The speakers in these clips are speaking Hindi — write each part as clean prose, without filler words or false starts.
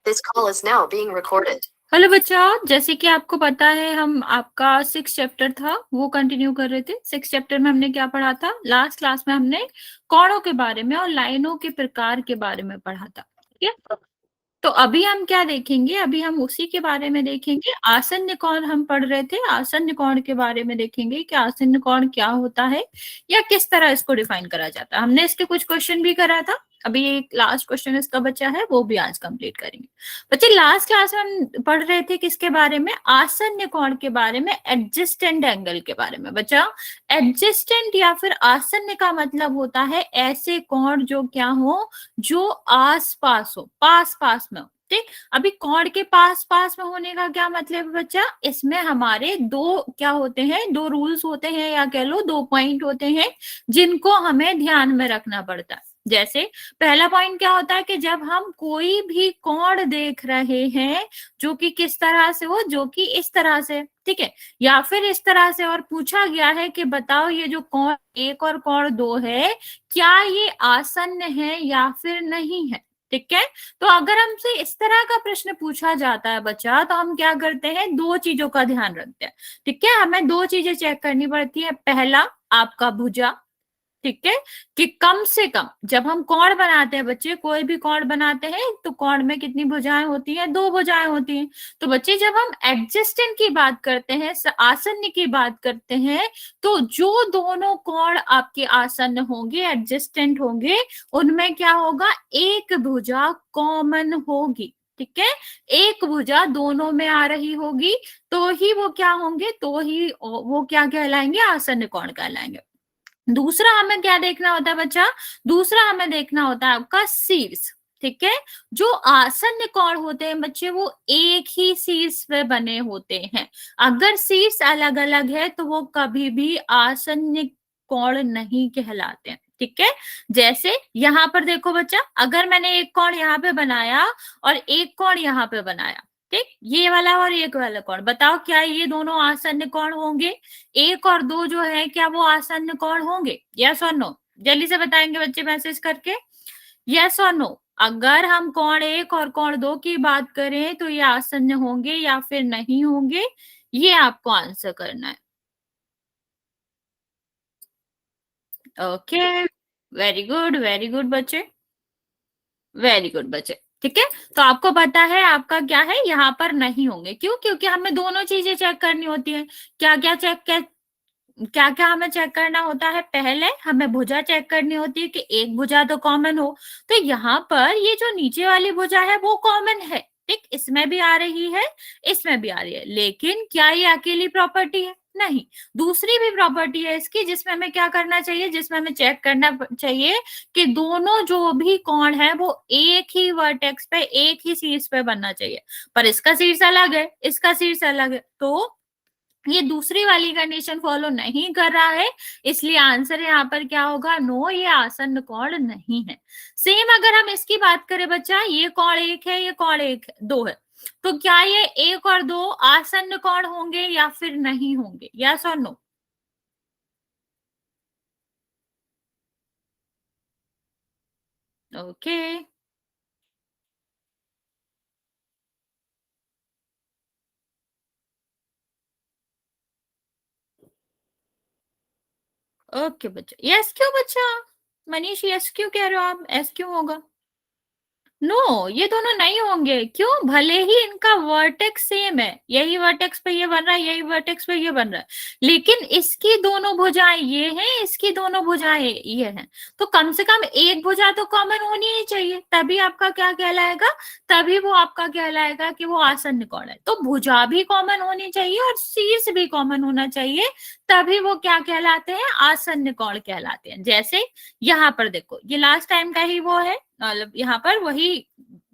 This call is now being recorded. Hello बच्चों, जैसे कि आपको पता है हम आपका 6 चैप्टर था वो कंटिन्यू कर रहे थे। 6 चैप्टर में हमने क्या पढ़ा था? लास्ट क्लास में हमने कोणों के बारे में और लाइनों के प्रकार के बारे में पढ़ा था। ठीक है, तो अभी हम क्या देखेंगे? अभी हम उसी के बारे में देखेंगे। आसन्न कोण हम पढ़ रहे थे, आसन्न कोण के बारे में देखेंगे कि आसन्न कोण क्या होता है या किस तरह इसको डिफाइन करा जाता है। हमने इसके कुछ क्वेश्चन भी करा था, अभी एक लास्ट क्वेश्चन इसका बचा है, वो भी आज कंप्लीट करेंगे। बच्चे, लास्ट क्लास में हम पढ़ रहे थे किसके बारे में? आसन्न कोण के बारे में, एडजेस्टेंट एंगल के बारे में। बच्चा, एडजेस्टेंट या फिर आसन्न का मतलब होता है ऐसे कोण जो क्या हो, जो आस पास हो, पास पास में हो। ठीक, अभी कोण के पास पास में होने का क्या मतलब है बच्चा? इसमें हमारे दो क्या होते हैं, दो रूल्स होते हैं या कह लो दो पॉइंट होते हैं जिनको हमें ध्यान में रखना पड़ता है। जैसे पहला पॉइंट क्या होता है कि जब हम कोई भी कोण देख रहे हैं जो कि किस तरह से हो, जो कि इस तरह से, ठीक है, या फिर इस तरह से, और पूछा गया है कि बताओ ये जो कोण 1 और कोण 2 है क्या ये आसन्न है या फिर नहीं है। ठीक है, तो अगर हमसे इस तरह का प्रश्न पूछा जाता है बच्चा, तो हम क्या करते हैं? दो चीजों का ध्यान रखते हैं। ठीक है, हमें दो चीजें चेक करनी पड़ती है। पहला, आपका भुजा, ठीक है, कि कम से कम जब हम कोण बनाते हैं बच्चे, कोई भी कोण बनाते हैं तो कोण में कितनी भुजाएं होती हैं? 2 भुजाएं होती हैं। तो बच्चे, जब हम एडजेस्टेंट की बात करते हैं, आसन्न की बात करते हैं, तो जो दोनों कोण आपके आसन्न होंगे, एडजेस्टेंट होंगे, उनमें क्या होगा? एक भुजा कॉमन होगी। ठीक है, एक भुजा दोनों में आ रही होगी, तो ही वो क्या होंगे? तो ही वो क्या कहलाएंगे? आसन्न कोण कहलाएंगे। दूसरा हमें क्या देखना होता है बच्चा? दूसरा हमें देखना होता है आपका शीर्ष। ठीक है, जो आसन्न कोण होते हैं बच्चे, वो एक ही शीर्ष पे बने होते हैं। अगर शीर्ष अलग अलग है तो वो कभी भी आसन्न कोण नहीं कहलाते हैं। ठीक है, जैसे यहाँ पर देखो बच्चा, अगर मैंने एक कोण यहाँ पे बनाया और एक कोण यहाँ पे बनाया, ठीक, ये वाला और एक वाला कोण, बताओ क्या ये दोनों आसन्न कोण होंगे? 1 और 2 जो है, क्या वो आसन्न कोण होंगे? यस और नो? जल्दी से बताएंगे बच्चे मैसेज करके, यस और नो। अगर हम कोण 1 और कोण 2 की बात करें तो ये आसन्न होंगे या फिर नहीं होंगे, ये आपको आंसर करना है। ओके, वेरी गुड बच्चे, वेरी गुड बच्चे। ठीक है, तो आपको पता है आपका क्या है, यहाँ पर नहीं होंगे। क्यों? क्योंकि हमें दोनों चीजें चेक करनी होती है। क्या क्या चेक, क्या क्या हमें चेक करना होता है? पहले हमें भुजा चेक करनी होती है कि एक भुजा तो कॉमन हो। तो यहाँ पर ये जो नीचे वाली भुजा है वो कॉमन है, ठीक, इसमें भी आ रही है, इसमें भी आ रही है, लेकिन क्या ये अकेली प्रॉपर्टी है? नहीं, दूसरी भी प्रॉपर्टी है इसकी, जिसमें हमें क्या करना चाहिए, जिसमें हमें चेक करना चाहिए कि दोनों जो भी कोण है वो एक ही वर्टेक्स पे, एक ही शीर्ष पे बनना चाहिए। पर इसका शीर्ष अलग है, इसका शीर्ष अलग है, तो ये दूसरी वाली कंडीशन फॉलो नहीं कर रहा है, इसलिए आंसर यहाँ पर क्या होगा? नो, ये आसन्न कोण नहीं है। सेम अगर हम इसकी बात करें बच्चा, ये कोण 1 है, ये कोण 2 है, तो क्या ये 1 और 2 आसन्न कोण होंगे या फिर नहीं होंगे? यस और नो? ओके, ओके बच्चा, यस क्यों बच्चा? मनीष, यस क्यों कह रहे हो आप? एस क्यों होगा? नो, ये दोनों नहीं होंगे। क्यों? भले ही इनका वर्टेक्स सेम है, यही वर्टेक्स पे ये बन रहा है, यही वर्टेक्स पे ये बन रहा है, लेकिन इसकी दोनों भुजाएं ये हैं, इसकी दोनों भुजाएं ये हैं, तो कम से कम एक भुजा तो कॉमन होनी ही चाहिए, तभी आपका क्या कहलाएगा? तभी वो आपका कहलाएगा कि वो आसन्न कोण है। तो भुजा भी कॉमन होनी चाहिए और शीर्ष भी कॉमन होना चाहिए, तभी वो क्या कहलाते हैं? आसन्न कोण कहलाते हैं। जैसे यहाँ पर देखो, ये लास्ट टाइम का ही वो है, मतलब यहाँ पर वही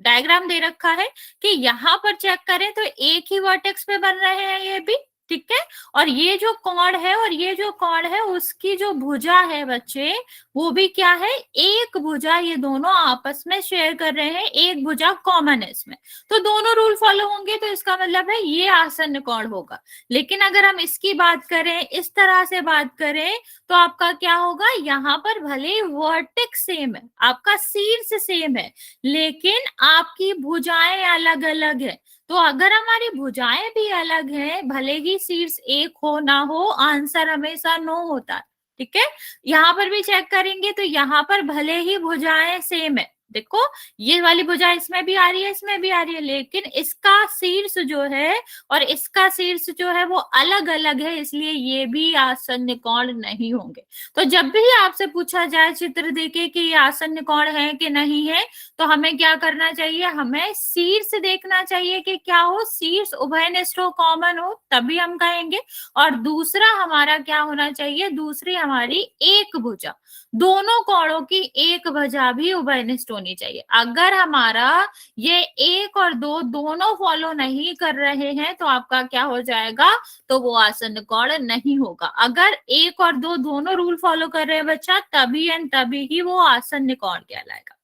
डायग्राम दे रखा है कि यहाँ पर चेक करें तो एक ही वर्टेक्स पे बन रहे हैं ये भी, ठीक है। और ये जो कोण है और ये जो कोण है उसकी जो भुजा है बच्चे, वो भी क्या है, एक भुजा, ये दोनों आपस में शेयर कर रहे हैं, एक भुजा कॉमन है इसमें, तो दोनों रूल फॉलो होंगे, तो इसका मतलब है ये आसन्न कोण होगा। लेकिन अगर हम इसकी बात करें, इस तरह से बात करें, तो आपका क्या होगा, यहाँ पर भले वर्टेक्स सेम है, आपका शीर्ष सेम है, लेकिन आपकी भुजाएं अलग अलग है। तो अगर हमारी भुजाएं भी अलग हैं, भले ही शीर्ष एक हो ना हो, आंसर हमेशा नो होता है। ठीक है, यहाँ पर भी चेक करेंगे तो यहाँ पर भले ही भुजाएं सेम है, देखो ये वाली भुजा इसमें भी आ रही है, इसमें भी आ रही है, लेकिन इसका शीर्ष जो है और इसका शीर्ष जो है वो अलग अलग है, इसलिए ये भी आसन्न कोण नहीं होंगे। तो जब भी आपसे पूछा जाए चित्र देके कि ये आसन्न कोण है कि नहीं है, तो हमें क्या करना चाहिए, हमें शीर्ष देखना चाहिए कि क्या हो, शीर्ष उभयनिष्ठ हो, कॉमन हो, तभी हम कहेंगे। और दूसरा हमारा क्या होना चाहिए, दूसरी हमारी एक भुजा, दोनों कोणों की एक भुजा भी उभयनिष्ठ होनी चाहिए। अगर हमारा ये एक और दो दोनों फॉलो नहीं कर रहे हैं तो आपका क्या हो जाएगा, तो वो आसन्न कोण नहीं होगा। अगर एक और दो दोनों रूल फॉलो कर रहे हैं बच्चा, तभी एंड तभी ही वो आसन्न कोण कहलाएगा।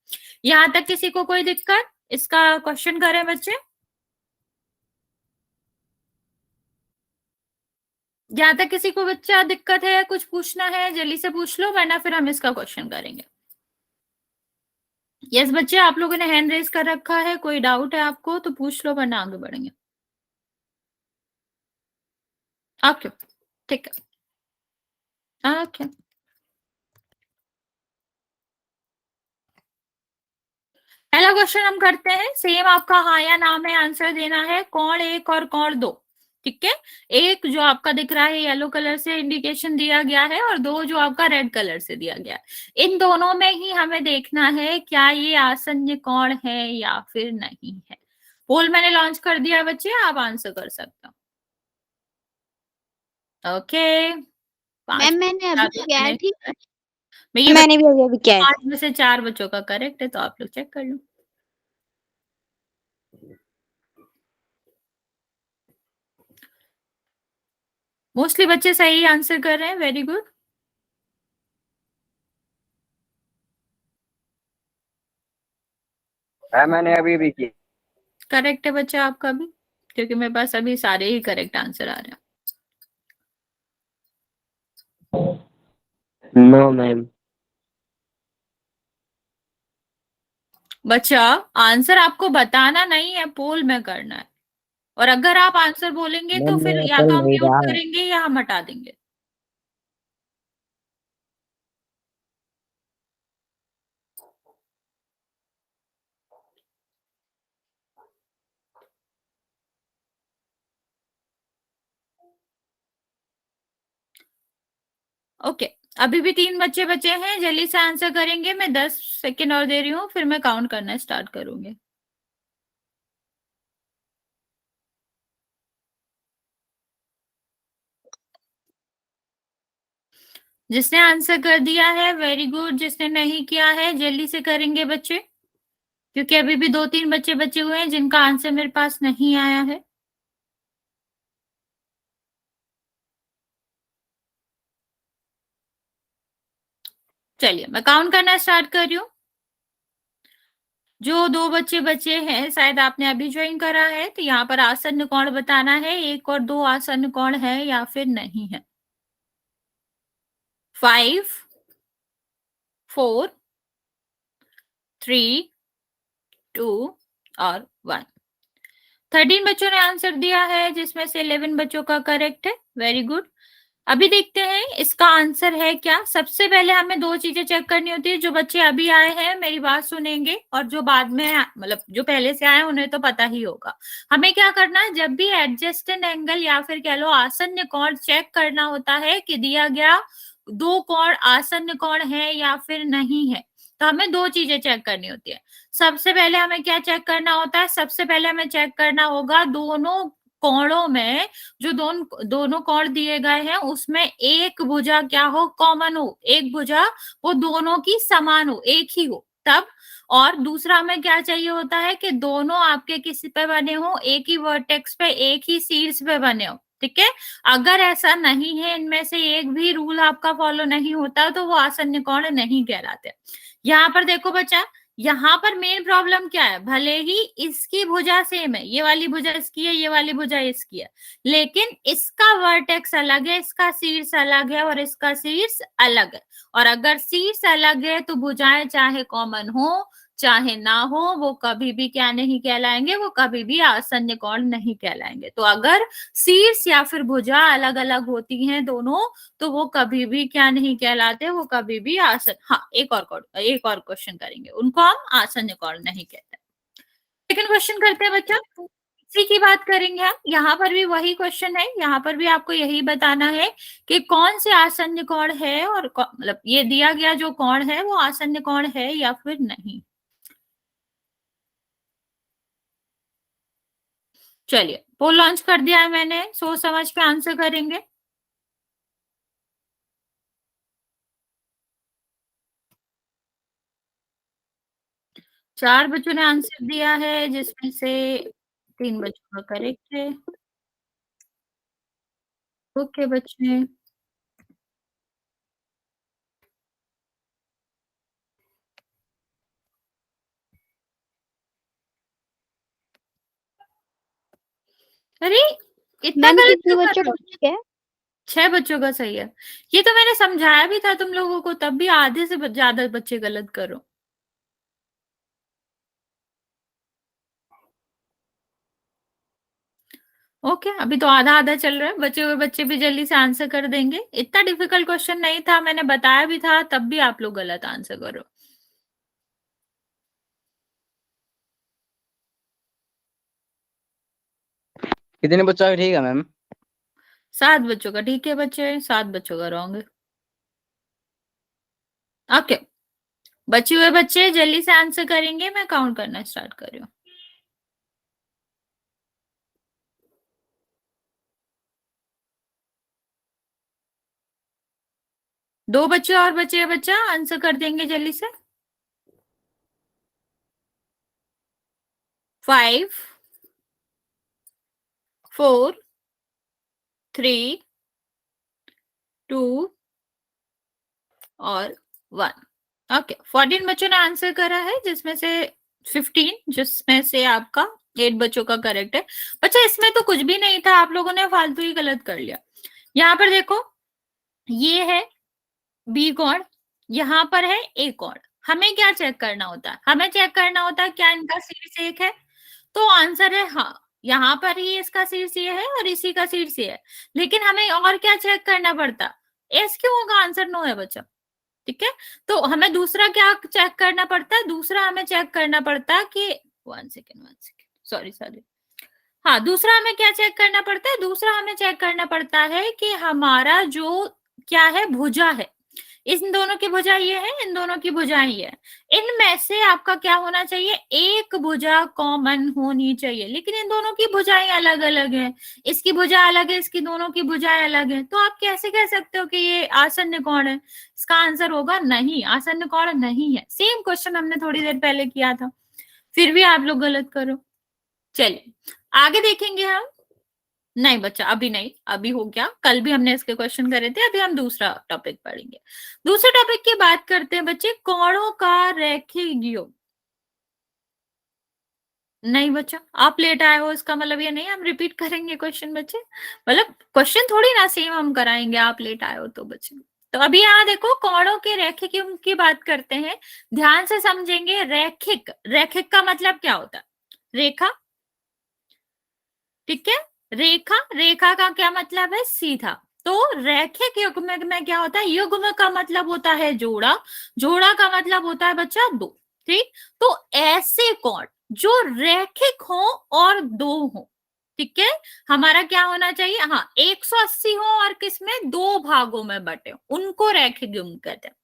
यहां तक किसी को कोई दिक्कत, इसका क्वेश्चन करें बच्चे? यहाँ तक किसी को बच्चा दिक्कत है, कुछ पूछना है जल्दी से पूछ लो, वरना फिर हम इसका क्वेश्चन करेंगे। यस बच्चे, आप लोगों ने हैंड रेज कर रखा है, कोई डाउट है आपको तो पूछ लो, वरना आगे बढ़ेंगे। ओके, ठीक है, ओके। पहला क्वेश्चन हम करते हैं, सेम आपका हाँ या ना में आंसर देना है, कोण एक और कोण दो। ठीक है, एक जो आपका दिख रहा है येलो कलर से इंडिकेशन दिया गया है, और दो जो आपका रेड कलर से दिया गया है, इन दोनों में ही हमें देखना है क्या ये आसन्न कोण है या फिर नहीं है। पोल मैंने लॉन्च कर दिया बच्चे, आप आंसर कर सकते हो। ओके, मैम मैंने अभी किया है, ठीक है, मैंने भी अभी किया है। 5 में से 4 बच्चों का करेक्ट है, तो आप लोग चेक कर लो। मोस्टली बच्चे सही आंसर कर रहे हैं, वेरी गुड। मैंने अभी भी किया। करेक्ट है बच्चा आपका भी, क्योंकि मेरे पास अभी सारे ही करेक्ट आंसर आ रहे हैं। No ma'am. बच्चा आंसर आपको बताना नहीं है, पोल में करना है, और अगर आप आंसर बोलेंगे तो मैम फिर मेरा या चल तो हम नहीं म्यूट रहा है। करेंगे या हम हटा देंगे। ओके, अभी भी 3 बच्चे बचे हैं, जल्दी से आंसर करेंगे, मैं 10 सेकेंड और दे रही हूँ, फिर मैं काउंट करना स्टार्ट करूंगी। जिसने आंसर कर दिया है वेरी गुड, जिसने नहीं किया है जल्दी से करेंगे बच्चे, क्योंकि अभी भी 2-3 बच्चे बचे हुए हैं जिनका आंसर मेरे पास नहीं आया है। चलिए मैं काउंट करना स्टार्ट कर रही हूँ। जो 2 बच्चे बचे हैं, शायद आपने अभी ज्वाइन करा है, तो यहाँ पर आसन्न कोण बताना है, 1 और 2 आसन्न कोण है या फिर नहीं है। 5, 4, 3, 2 और 1। 13 बच्चों ने आंसर दिया है, जिसमें से 11 बच्चों का करेक्ट है, वेरी गुड। अभी देखते हैं इसका आंसर है क्या। सबसे पहले हमें 2 चीजें चेक करनी होती है। जो बच्चे अभी आए हैं मेरी बात सुनेंगे, और जो बाद में मतलब जो पहले से आए उन्हें तो पता ही होगा। हमें क्या करना है, जब भी एडजस्टेंट एंगल या फिर कह लो आसन्न कोण चेक करना होता है कि दिया गया 2 कोण आसन्न कोण है या फिर नहीं है, तो हमें 2 चीजें चेक करनी होती है। सबसे पहले हमें क्या चेक करना होता है, सबसे पहले हमें चेक करना होगा दोनों कोणों में, जो दोनों कोण दिए गए हैं उसमें एक भुजा क्या हो, कॉमन हो, एक भुजा वो दोनों की समान हो, एक ही हो, तब। और दूसरा हमें क्या चाहिए होता है कि दोनों आपके किसी पे बने हो, एक ही वर्टेक्स पे, एक ही शीर्ष पे बने हो, ठीक है। अगर ऐसा नहीं है, इनमें से एक भी रूल आपका फॉलो नहीं होता तो वो आसन्न कोण नहीं कहलाते। यहाँ पर देखो बच्चा, यहाँ पर मेन प्रॉब्लम क्या है, भले ही इसकी भुजा सेम है, ये वाली भुजा इसकी है, ये वाली भुजा इसकी है, लेकिन इसका वर्टेक्स अलग है, इसका शीर्ष अलग है और इसका शीर्ष अलग है। और अगर शीर्ष अलग है तो भुजाएं चाहे कॉमन हो चाहे ना हो, वो कभी भी क्या नहीं कहलाएंगे, वो कभी भी आसन्न कोण नहीं कहलाएंगे। तो अगर शीर्ष या फिर भुजा अलग अलग होती हैं दोनों, तो वो कभी भी क्या नहीं कहलाते, वो कभी भी आसन, हाँ एक और क्वेश्चन करेंगे, उनको हम आसन्न कोण नहीं कहते। सेकंड क्वेश्चन करते हैं बच्चा, इसी की बात करेंगे हम। यहाँ पर भी वही क्वेश्चन है, यहाँ पर भी आपको यही बताना है कि कौन से आसन्न कोण है, और मतलब ये दिया गया जो कोण है वो आसन्न कोण है या फिर नहीं। चलिए पोल लॉन्च कर दिया है मैंने, सोच समझ के आंसर करेंगे। चार बच्चों ने आंसर दिया है, जिसमें से 3 बच्चों का करेक्ट है। ओके बच्चे, अरे इतना मैम गलत कितने क्यों कर बच्चों रहे हो? का ठीक है? 6 बच्चों का सही है। ये तो मैंने समझाया भी था तुम लोगों को, तब भी आधे से ज्यादा बच्चे गलत करो। ओके अभी तो आधा आधा चल रहा है, बचे हुए बच्चे भी जल्दी से आंसर कर देंगे। इतना डिफिकल्ट क्वेश्चन नहीं था, मैंने बताया भी था, तब भी आप लोग गलत आंसर करो। कितने बच्चों का ठीक है मैम? 7 बच्चों का ठीक है बच्चे, 7 बच्चों का रॉन्ग है। ओके बचे हुए बच्चे जल्दी से आंसर करेंगे, मैं काउंट करना स्टार्ट कर रही हूँ। दो बच्चे और बचे हैं बच्चा, आंसर कर देंगे जल्दी से। 5 4 3 2 और 1। ओके 14 बच्चों ने आंसर करा है, जिसमें से 15, जिसमें से आपका 8 बच्चों का करेक्ट है। बच्चा इसमें तो कुछ भी नहीं था, आप लोगों ने फालतू ही गलत कर लिया। यहाँ पर देखो, ये है बी कोण, यहाँ पर है ए कोण। हमें क्या चेक करना होता है, हमें चेक करना होता है क्या इनका शीर्ष एक है, तो आंसर है हाँ, यहाँ पर ही इसका शीर्ष ये है और इसी का शीर्ष ये है। लेकिन हमें और क्या चेक करना पड़ता, एस क्यों होगा, आंसर नो है बच्चा। ठीक है, तो हमें दूसरा क्या चेक करना पड़ता है, दूसरा हमें चेक करना पड़ता है कि 1 सेकेंड सॉरी हाँ, दूसरा हमें क्या चेक करना पड़ता है, दूसरा हमें चेक करना पड़ता है कि हमारा जो क्या है भुजा है, इन दोनों की भुजा ये है, इन दोनों की भुजा ये है, इनमें से आपका क्या होना चाहिए, एक भुजा कॉमन होनी चाहिए। लेकिन इन दोनों की भुजाएं अलग अलग है, इसकी भुजा अलग है, इसकी दोनों की भुजाएं अलग है, तो आप कैसे कह सकते हो कि ये आसन्न कोण है। इसका आंसर होगा नहीं, आसन्न कोण नहीं है। सेम क्वेश्चन हमने थोड़ी देर पहले किया था, फिर भी आप लोग गलत करो। चलिए आगे देखेंगे हम। नहीं बच्चा अभी नहीं, अभी हो गया, कल भी हमने इसके क्वेश्चन करे थे, अभी हम दूसरा टॉपिक पढ़ेंगे। दूसरे टॉपिक की बात करते हैं बच्चे, कोणों का रैखिक योग। नहीं बच्चा आप लेट आए हो, इसका मतलब ये नहीं हम रिपीट करेंगे क्वेश्चन बच्चे, मतलब क्वेश्चन थोड़ी ना सेम हम कराएंगे, आप लेट आए हो तो बच्चे। तो अभी यहाँ देखो कोणों के रैखिक योग की बात करते हैं, ध्यान से समझेंगे। रैखिक, रैखिक का मतलब क्या होता है, रेखा, ठीक है, रेखा, रेखा का क्या मतलब है, सीधा। तो रैखिक युग्म में क्या होता है, युग्म का मतलब होता है जोड़ा, जोड़ा का मतलब होता है बच्चा दो। ठीक, तो ऐसे कोण जो रैखिक हो और दो हो, ठीक है, हमारा क्या होना चाहिए, हाँ 180 हो और किसमें, दो भागों में बटे, उनको रैखिक युग्म कहते हैं।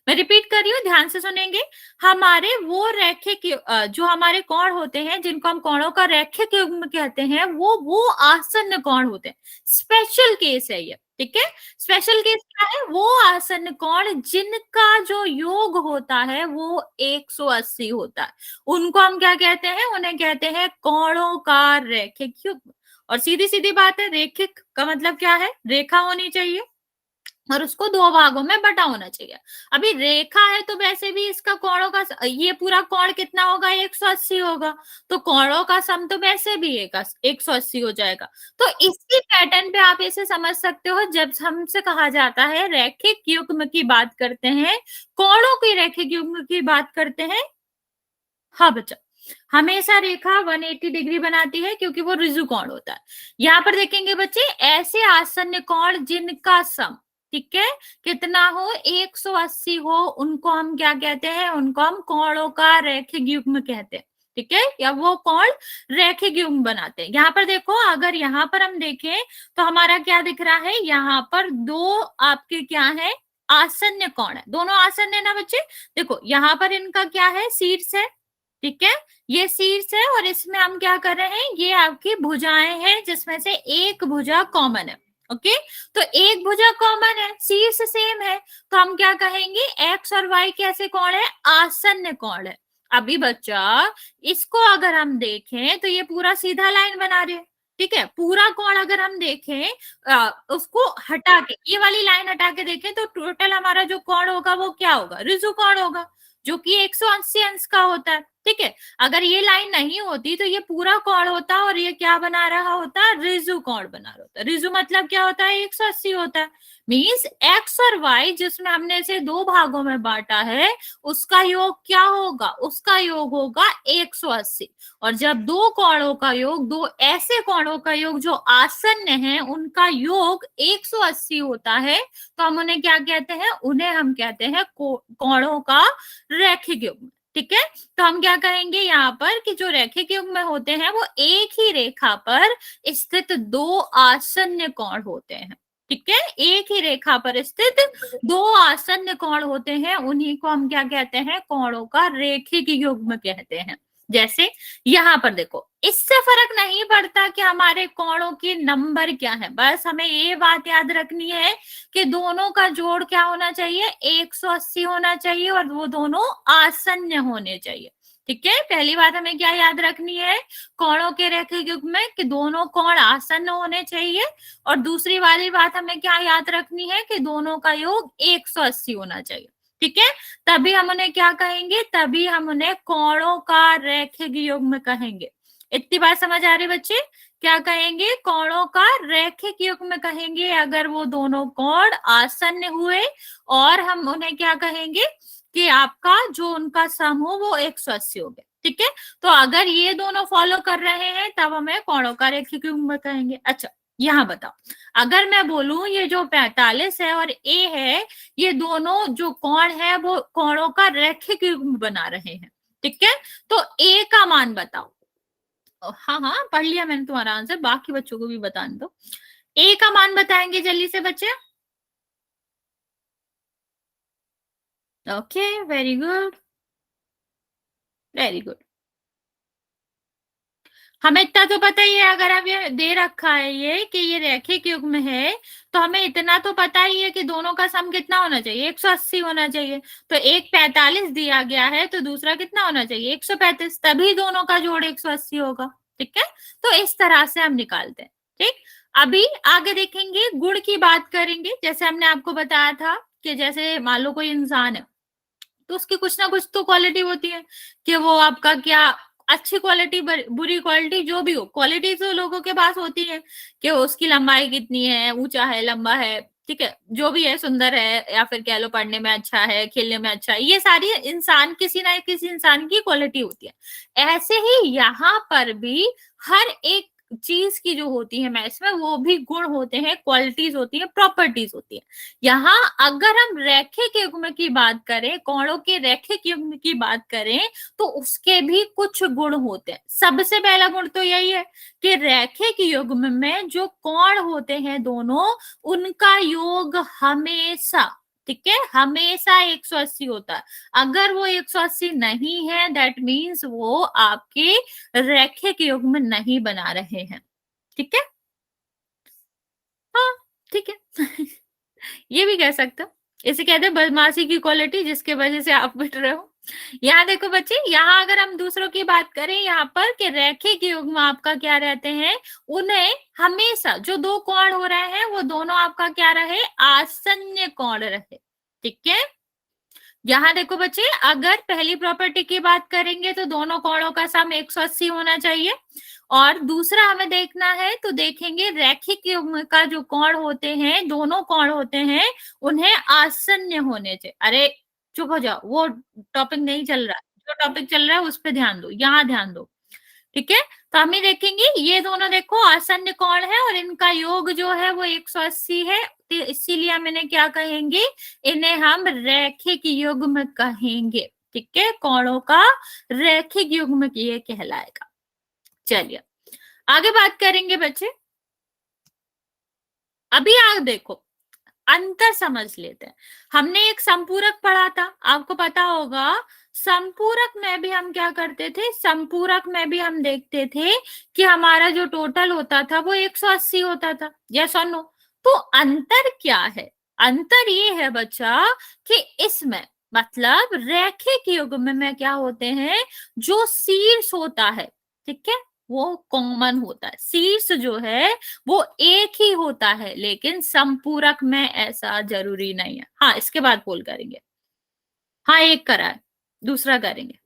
मैं रिपीट कर रही हूँ, ध्यान से सुनेंगे। हमारे वो रैखिक जो हमारे कोण होते हैं, जिनको हम कोणों का रैखिक युग्म कहते हैं, वो आसन्न कोण होते हैं। स्पेशल केस है ये, ठीक है, स्पेशल केस क्या है, वो आसन्न कोण जिनका जो योग होता है वो 180 होता है, उनको हम क्या कहते हैं, उन्हें कहते हैं कोणों का रैखिक युग्म। और सीधी सीधी बात है, रेखिक का मतलब क्या है, रेखा होनी चाहिए और उसको दो भागों में बटा होना चाहिए। अभी रेखा है तो वैसे भी इसका कोणों का, ये पूरा कोण कितना होगा, 180 होगा, तो कोणों का सम तो वैसे भी 180 हो जाएगा। तो इसी पैटर्न पे आप इसे समझ सकते हो, जब हमसे कहा जाता है रैखिक युग्म की बात करते हैं, कोणों की रैखिक युग्म की बात करते हैं। हाँ बच्चा, हमेशा रेखा 180 डिग्री बनाती है क्योंकि वो ऋजु कोण होता है। यहाँ पर देखेंगे बच्चे, ऐसे आसन्न कोण जिनका सम, ठीक है, कितना हो, 180 हो, उनको हम क्या कहते हैं, उनको हम कोणों का रैखिक युग्म कहते हैं, ठीक है, या वो कोण रैखिक युग्म बनाते हैं। यहाँ पर देखो, अगर यहाँ पर हम देखें तो हमारा क्या दिख रहा है, यहाँ पर दो आपके क्या है, आसन्न कोण है, दोनों आसन्न है ना बच्चे। देखो यहाँ पर इनका क्या है, शीर्ष है, ठीक है, ये शीर्ष है और इसमें हम क्या कर रहे हैं, ये आपकी भुजाएं हैं जिसमें से एक भुजा कॉमन है। ओके, तो एक भुजा कॉमन है, शीर्ष सेम है, तो हम क्या कहेंगे, एक्स और वाई कैसे कोण है, आसन्न कोण है। अभी बच्चा इसको अगर हम देखें तो ये पूरा सीधा लाइन बना रहे हैं, ठीक है, पूरा कोण अगर हम देखें, उसको हटा के, ये वाली लाइन हटा के देखें तो टोटल हमारा जो कोण होगा वो क्या होगा, ऋजु कोण होगा, जो कि 180 अंश का होता है, ठीक है। अगर ये लाइन नहीं होती तो ये पूरा कोण होता और ये क्या बना रहा होता, ऋजु कोण बना रहा होता। ऋजु मतलब क्या होता है, 180 होता है। मींस एक्स और वाई जिसमें हमने इसे दो भागों में बांटा है, उसका योग क्या होगा, उसका योग होगा 180। और जब दो कोणों का योग, दो ऐसे कोणों का योग जो आसन्न है, उनका योग 180 होता है, तो हम उन्हें क्या कहते हैं, उन्हें हम कहते हैं कोणों का रैखिक युग्म, ठीक है। तो हम क्या कहेंगे यहाँ पर कि जो रैखिक युग्म होते हैं वो एक ही रेखा पर स्थित दो आसन्न कोण होते हैं, ठीक है, एक ही रेखा पर स्थित दो आसन्न कोण होते हैं, उन्हीं को हम क्या कहते हैं, कोणों का रैखिक युग्म कहते हैं। जैसे यहाँ पर देखो, इससे फर्क नहीं पड़ता कि हमारे कोणों के नंबर क्या है, बस हमें ये बात याद रखनी है कि दोनों का जोड़ क्या होना चाहिए, 180 होना चाहिए और वो दोनों आसन्न होने चाहिए, ठीक है। पहली बात हमें क्या याद रखनी है, कोणों के रैखिक युग्म में कि दोनों कोण आसन्न होने चाहिए, और दूसरी वाली बात हमें क्या याद रखनी है कि दोनों का योग 180 होना चाहिए, ठीक है। तभी हम उन्हें क्या कहेंगे, तभी हम उन्हें कोणों का रैखिक युग्म कहेंगे। इतनी बात समझ आ रही बच्चे, क्या कहेंगे, कोणों का रैखिक युग्म कहेंगे अगर वो दोनों कोण आसन्न हुए, और हम उन्हें क्या कहेंगे कि आपका जो उनका सम हो वो 180 हो गया, ठीक है। तो अगर ये दोनों फॉलो कर रहे हैं तब हमें कोणों का रैखिक युग्म कहेंगे। अच्छा, यहाँ बताओ, अगर मैं बोलूं ये जो 45 है और ए है, ये दोनों जो कोण है वो कोणों का रैखिक युग्म बना रहे हैं, ठीक है, तो ए का मान बताओ। हाँ हाँ, पढ़ लिया मैंने तुम्हारा आंसर, बाकी बच्चों को भी बताने दो। ए का मान बताएंगे जल्दी से बच्चे। Okay, very good, very good. हमें इतना तो पता ही है, अगर अब ये दे रखा है ये कि ये रैखिक युग्म है, तो हमें इतना तो पता ही है कि दोनों का सम कितना होना चाहिए, 180 होना चाहिए। तो एक 45 दिया गया है तो दूसरा कितना होना चाहिए, 135, तभी दोनों का जोड़ 180 होगा, ठीक है। तो इस तरह से हम निकालते हैं, ठीक। अभी आगे देखेंगे, गुण की बात करेंगे। जैसे हमने आपको बताया था कि जैसे मान लो कोई इंसान है तो उसकी कुछ ना कुछ तो क्वालिटी होती है, कि वो आपका क्या, अच्छी क्वालिटी, बुरी क्वालिटी, जो भी हो, क्वालिटी तो लोगों के पास होती है, कि उसकी लंबाई कितनी है, ऊंचा है, लंबा है, ठीक है, जो भी है, सुंदर है, या फिर कह लो पढ़ने में अच्छा है, खेलने में अच्छा है, ये सारी इंसान, किसी ना किसी इंसान की क्वालिटी होती है। ऐसे ही यहाँ पर भी हर एक चीज की जो होती है मैथ्स में, वो भी गुण होते हैं, क्वालिटीज होती है, प्रॉपर्टीज होती है। यहाँ अगर हम रैखिक युग्म की बात करें, कोणों के रैखिक युग्म की बात करें, तो उसके भी कुछ गुण होते हैं। सबसे पहला गुण तो यही है कि रैखिक युग्म में जो कोण होते हैं दोनों, उनका योग हमेशा, ठीक है, हमेशा 180 होता है। अगर वो 180 नहीं है, दैट मीन्स वो आपके रैखिक युग्म नहीं बना रहे हैं, ठीक है, हाँ ठीक है। ये भी कह सकते हो, इसे कहते हैं बदमाशी की क्वालिटी, जिसके वजह से आप पिट रहे हो। यहाँ देखो बच्चे, यहाँ अगर हम दूसरों की बात करें यहाँ पर कि रैखिक युग्म आपका क्या रहते हैं, उन्हें हमेशा जो दो कोण हो रहे हैं वो दोनों आपका क्या रहे, आसन्न कोण रहे। ठीक है, यहाँ देखो बच्चे, अगर पहली प्रॉपर्टी की बात करेंगे तो दोनों कोणों का सम 180 होना चाहिए, और दूसरा हमें देखना है तो देखेंगे रैखिक युग्म का जो कोण होते हैं, दोनों कोण होते हैं, उन्हें आसन्न होने चाहिए। अरे चुप हो जाओ, वो टॉपिक नहीं चल रहा, जो टॉपिक चल रहा है उस पर ध्यान दो, यहाँ ध्यान दो। ठीक है, तो हम ये देखेंगे ये दोनों देखो आसन्न कोण है और इनका योग जो है वो 180 है, तो इसीलिए हम इन्हें क्या कहेंगे, इन्हें हम रैखिक युग्म कहेंगे। ठीक है, कोणों का रैखिक युग्म ये कहलाएगा। चलिए आगे बात करेंगे बच्चे। अभी आप देखो, अंतर समझ लेते हैं। हमने एक संपूरक पढ़ा था, आपको पता होगा, संपूरक में भी हम क्या करते थे, संपूरक में भी हम देखते थे कि हमारा जो टोटल होता था वो 180 होता था, यस और नो। तो अंतर क्या है, अंतर ये है बच्चा कि इसमें मतलब रैखिक युग्म में क्या होते हैं, जो शीर्ष होता है, ठीक है, वो कॉमन होता है, शीर्ष जो है वो एक ही होता है, लेकिन संपूरक में ऐसा जरूरी नहीं है। हाँ, इसके बाद पोल करेंगे। हाँ, एक करा है, दूसरा करेंगे।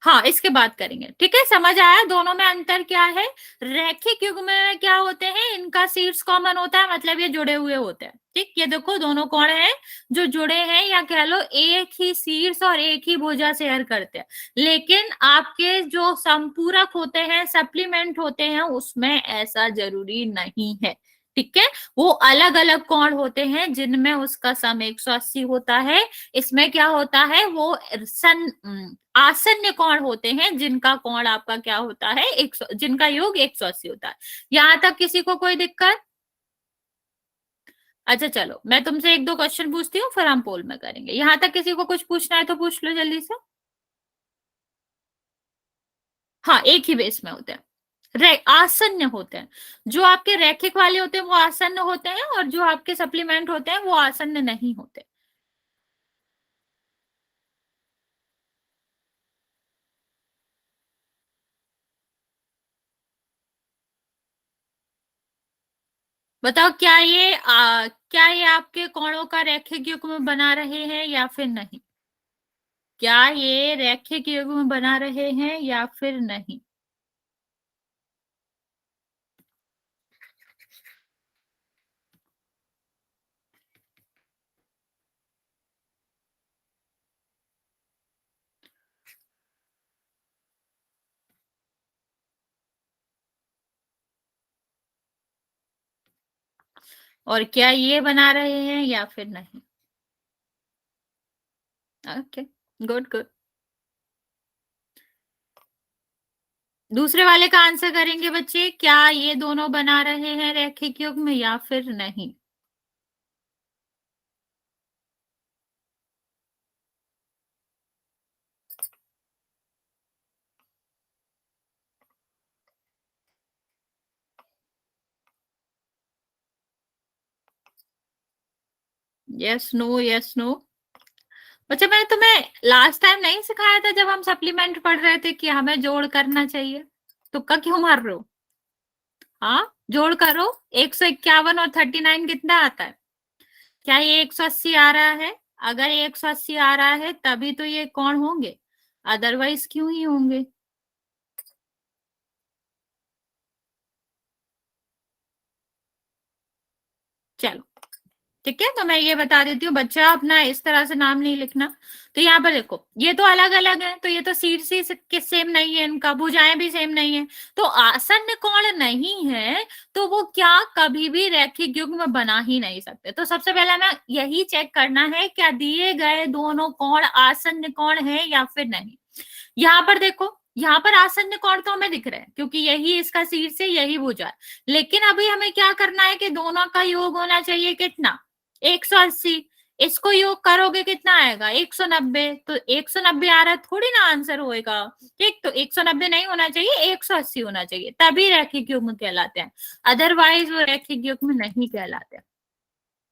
हाँ, इसके बाद करेंगे। ठीक है, समझ आया दोनों में अंतर क्या है। रैखिक युग्म में क्या होते हैं, इनका शीर्ष कॉमन होता है, मतलब ये जुड़े हुए होते हैं। ठीक, ये देखो दोनों कोण हैं जो जुड़े हैं, या कह लो एक ही शीर्ष और एक ही भुजा शेयर करते हैं। लेकिन आपके जो संपूरक होते हैं, सप्लीमेंट होते हैं, उसमें ऐसा जरूरी नहीं है। ठीक है, वो अलग अलग कोण होते हैं जिनमें उसका सम 180 होता है। इसमें क्या होता है, वो आसन्न कोण होते हैं जिनका कोण आपका क्या होता है, जिनका योग 180 होता है। यहां तक किसी को कोई दिक्कत? अच्छा चलो, मैं तुमसे एक दो क्वेश्चन पूछती हूँ, फिर हम पोल में करेंगे। यहां तक किसी को कुछ पूछना है तो पूछ लो जल्दी से। हाँ, एक ही बेस में होते हैं, आसन्न होते हैं। जो आपके रैखिक वाले होते हैं वो आसन्न होते हैं, और जो आपके सप्लीमेंट होते हैं वो आसन्न नहीं होते। बताओ, क्या ये आपके कोणों का रैखिक युग्म बना रहे हैं या फिर नहीं? क्या ये रैखिक युग्म बना रहे हैं या फिर नहीं? और क्या ये बना रहे हैं या फिर नहीं? Okay, good good. दूसरे वाले का आंसर करेंगे बच्चे, क्या ये दोनों बना रहे हैं रैखिक युग्म या फिर नहीं? Yes no, yes no. बच्चा, मैंने तुम्हें लास्ट टाइम नहीं सिखाया था जब हम सप्लीमेंट पढ़ रहे थे कि हमें जोड़ करना चाहिए? तुक्का क्यों मार रहे हो? हाँ, जोड़ करो। 151 और 39 कितना आता है? क्या ये 180 आ रहा है? अगर ये 180 आ रहा है तभी तो ये कौन होंगे, अदरवाइज क्यों ही होंगे। चलो ठीक है, तो मैं ये बता देती हूँ, बच्चा अपना इस तरह से नाम नहीं लिखना। तो यहाँ पर देखो, ये तो अलग अलग है, तो ये तो शीर्ष ही के सेम नहीं है, इनका भुजाएं भी सेम नहीं है, तो आसन्न कोण नहीं है, तो वो क्या कभी भी रैखिक युग्म बना ही नहीं सकते। तो सबसे पहले हमें यही चेक करना है, क्या दिए गए दोनों कोण आसन्न कोण है या फिर नहीं। यहाँ पर देखो, यहाँ पर आसन्न कोण तो हमें दिख रहे हैं क्योंकि यही इसका शीर्ष है, यही भुजा है। लेकिन अभी हमें क्या करना है कि दोनों का योग होना चाहिए कितना, 180। इसको योग करोगे कितना आएगा, 190। तो 190 आ रहा है, थोड़ी ना आंसर होएगा। ठीक, तो 190 नहीं होना चाहिए, 180 होना चाहिए, तभी रैखिक युग्म कहलाते हैं, अदरवाइज वो रैखिक युग्म नहीं कहलाते।